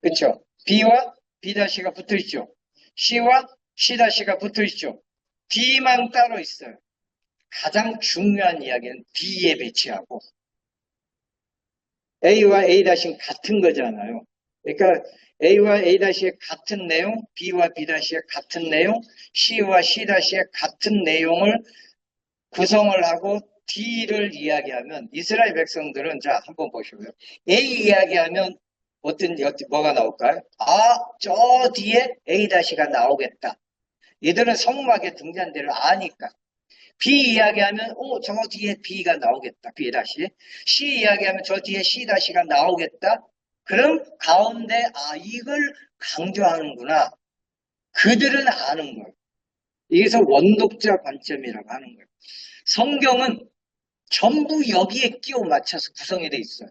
그렇죠? B와 B-가 붙어 있죠. C와 C-가 붙어 있죠. D만 따로 있어요. 가장 중요한 이야기는 B에 배치하고 A와 A-는 같은 거잖아요. 그러니까 A와 A-의 같은 내용, B와 B-의 같은 내용, C와 C-의 같은 내용을 구성을 하고 D를 이야기하면 이스라엘 백성들은 자 한번 보시고요. A 이야기하면 뭐가 나올까요? 저 뒤에 A-가 나오겠다. 얘들은 성막의 등잔대를 아니까. B 이야기하면 저 뒤에 B가 나오겠다. B 다시. C 이야기하면 저 뒤에 C-가 나오겠다. 그럼 가운데 이걸 강조하는구나. 그들은 아는 거예요. 여기서 원독자 관점이라고 하는 거예요. 성경은 전부 여기에 끼워 맞춰서 구성이 돼 있어요.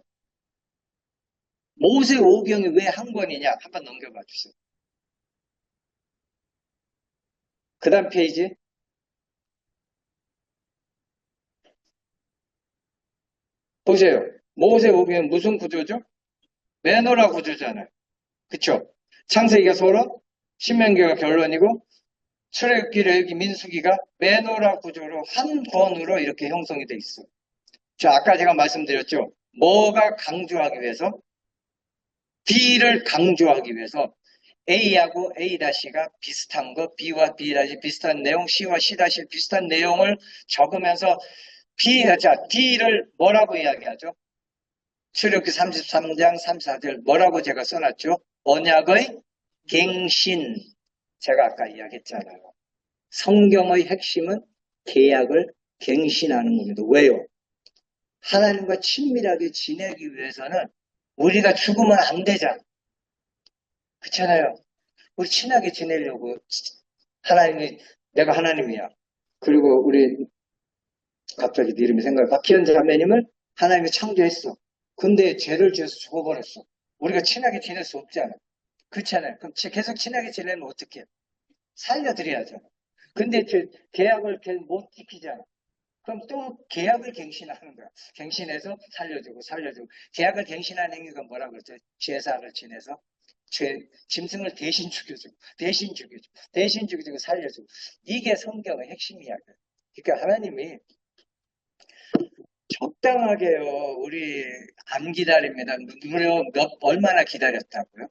모세 오경이 왜 한 권이냐? 한번 넘겨봐 주세요. 그 다음 페이지. 보세요. 모세 오경은 무슨 구조죠? 매너라 구조잖아요. 그쵸? 창세기가 서론, 신명기가 결론이고, 출애굽기를 여기 민수기가 매너라 구조로 한 권으로 이렇게 형성이 돼 있어요. 자, 아까 제가 말씀드렸죠. 뭐가 강조하기 위해서? B를 강조하기 위해서 A하고 A-가 비슷한 거, B와 B- 비슷한 내용, C와 C- 비슷한 내용을 적으면서 D를 뭐라고 이야기하죠? 출애굽기 33장 34절 뭐라고 제가 써놨죠? 언약의 갱신. 제가 아까 이야기했잖아요. 성경의 핵심은 계약을 갱신하는 겁니다. 왜요? 하나님과 친밀하게 지내기 위해서는 우리가 죽으면 안 되잖아. 그렇잖아요. 우리 친하게 지내려고 하나님이 내가 하나님이야. 그리고 우리 갑자기 네 이름이 생각나. 박희연 자매님을 하나님이 창조했어. 근데 죄를 지어서 죽어버렸어. 우리가 친하게 지낼 수 없잖아. 그렇잖아요. 그럼 계속 친하게 지내면 어떻게? 살려드려야죠. 근데 계약을 못 지키잖아. 그럼 또 계약을 갱신하는 거야. 갱신해서 살려주고. 계약을 갱신하는 행위가 뭐라 그러죠? 제사를 지내서 짐승을 대신 죽여주고 살려주고. 이게 성경의 핵심 이야기예요. 그러니까 하나님이 적당하게요. 우리 안 기다립니다. 무려 얼마나 기다렸다고요?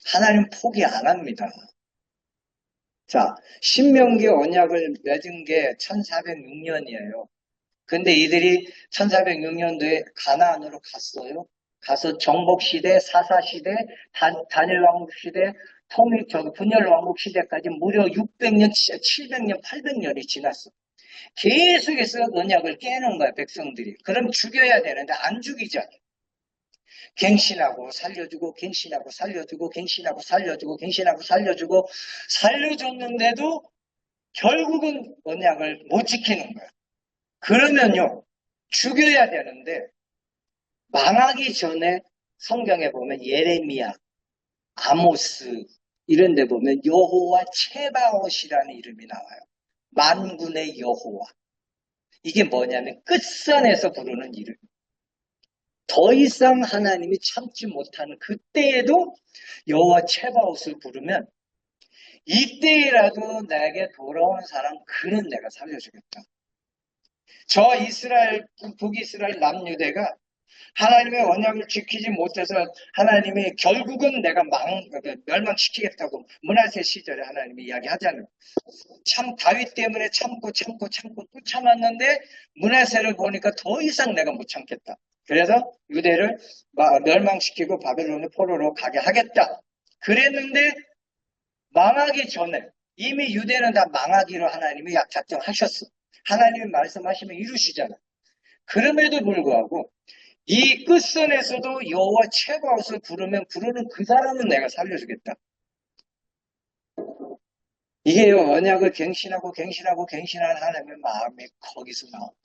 하나님 포기 안 합니다. 자, 신명기 언약을 맺은 게 1406년이에요. 근데 이들이 1406년도에 가나안으로 갔어요. 가서 정복시대, 사사시대, 단일왕국시대, 분열왕국 시대까지 무려 600년, 700년, 800년이 지났어. 계속해서 언약을 깨는 거야, 백성들이. 그럼 죽여야 되는데 안 죽이잖아. 갱신하고 살려주고, 살려줬는데도 결국은 언약을 못 지키는 거야. 그러면요, 죽여야 되는데, 망하기 전에 성경에 보면 예레미야, 아모스, 이런 데 보면 여호와 체바옷이라는 이름이 나와요. 만군의 여호와. 이게 뭐냐면 끝선에서 부르는 이름. 더 이상 하나님이 참지 못하는 그때에도 여호와 체바옷을 부르면 이때라도 내게 돌아온 사람 그는 내가 살려주겠다. 저 이스라엘, 북이스라엘 남유대가 하나님의 언약을 지키지 못해서 하나님이 결국은 내가 멸망시키겠다고 므낫세 시절에 하나님이 이야기하잖아요. 참 다윗 때문에 참고 또 참았는데 므낫세를 보니까 더 이상 내가 못 참겠다. 그래서 유대를 멸망시키고 바벨론의 포로로 가게 하겠다. 그랬는데 망하기 전에 이미 유대는 다 망하기로 하나님이 작정하셨어. 하나님이 말씀하시면 이루시잖아. 그럼에도 불구하고 이 끝선에서도 여호와 체바옷을 부르면 부르는 그 사람은 내가 살려주겠다. 이게요, 언약을 갱신하는 하나님의 마음이 거기서 나옵니다.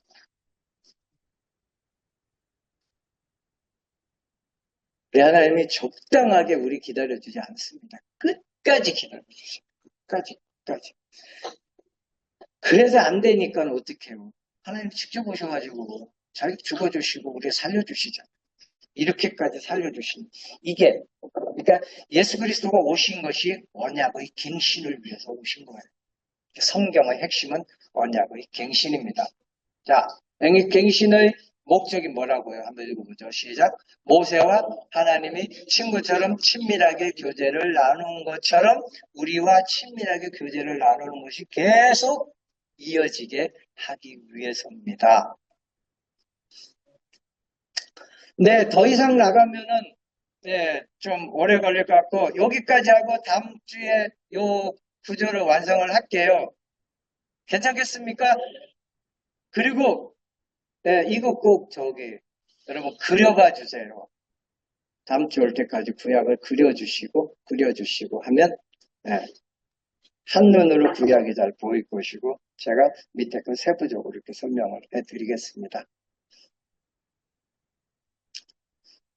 우리 하나님이 적당하게 우리 기다려주지 않습니다. 끝까지 기다려주세요. 끝까지. 그래서 안 되니까 어떻게 해요? 하나님 직접 오셔가지고 자기 죽어주시고 우리 살려주시잖아요. 이렇게까지 살려주신 이게 그러니까 예수 그리스도가 오신 것이 언약의 갱신을 위해서 오신 거예요. 성경의 핵심은 언약의 갱신입니다. 자, 갱신의 목적이 뭐라고요? 한번 읽어보죠. 시작. 모세와 하나님이 친구처럼 친밀하게 교제를 나눈 것처럼 우리와 친밀하게 교제를 나누는 것이 계속 이어지게 하기 위해서입니다. 네, 더 이상 나가면은 네, 좀 오래 걸릴 것 같고 여기까지 하고 다음 주에 요 구조를 완성을 할게요. 괜찮겠습니까? 그리고 네, 이거 꼭 여러분 그려봐 주세요. 다음 주 올 때까지 구약을 그려주시고 하면 네, 한눈으로 구약이 잘 보일 것이고 제가 밑에 그 세부적으로 이렇게 설명을 해드리겠습니다.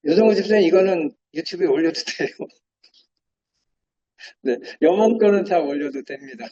유동호 집사님 이거는 유튜브에 올려도 돼요. 네, 요번 거는 다 올려도 됩니다.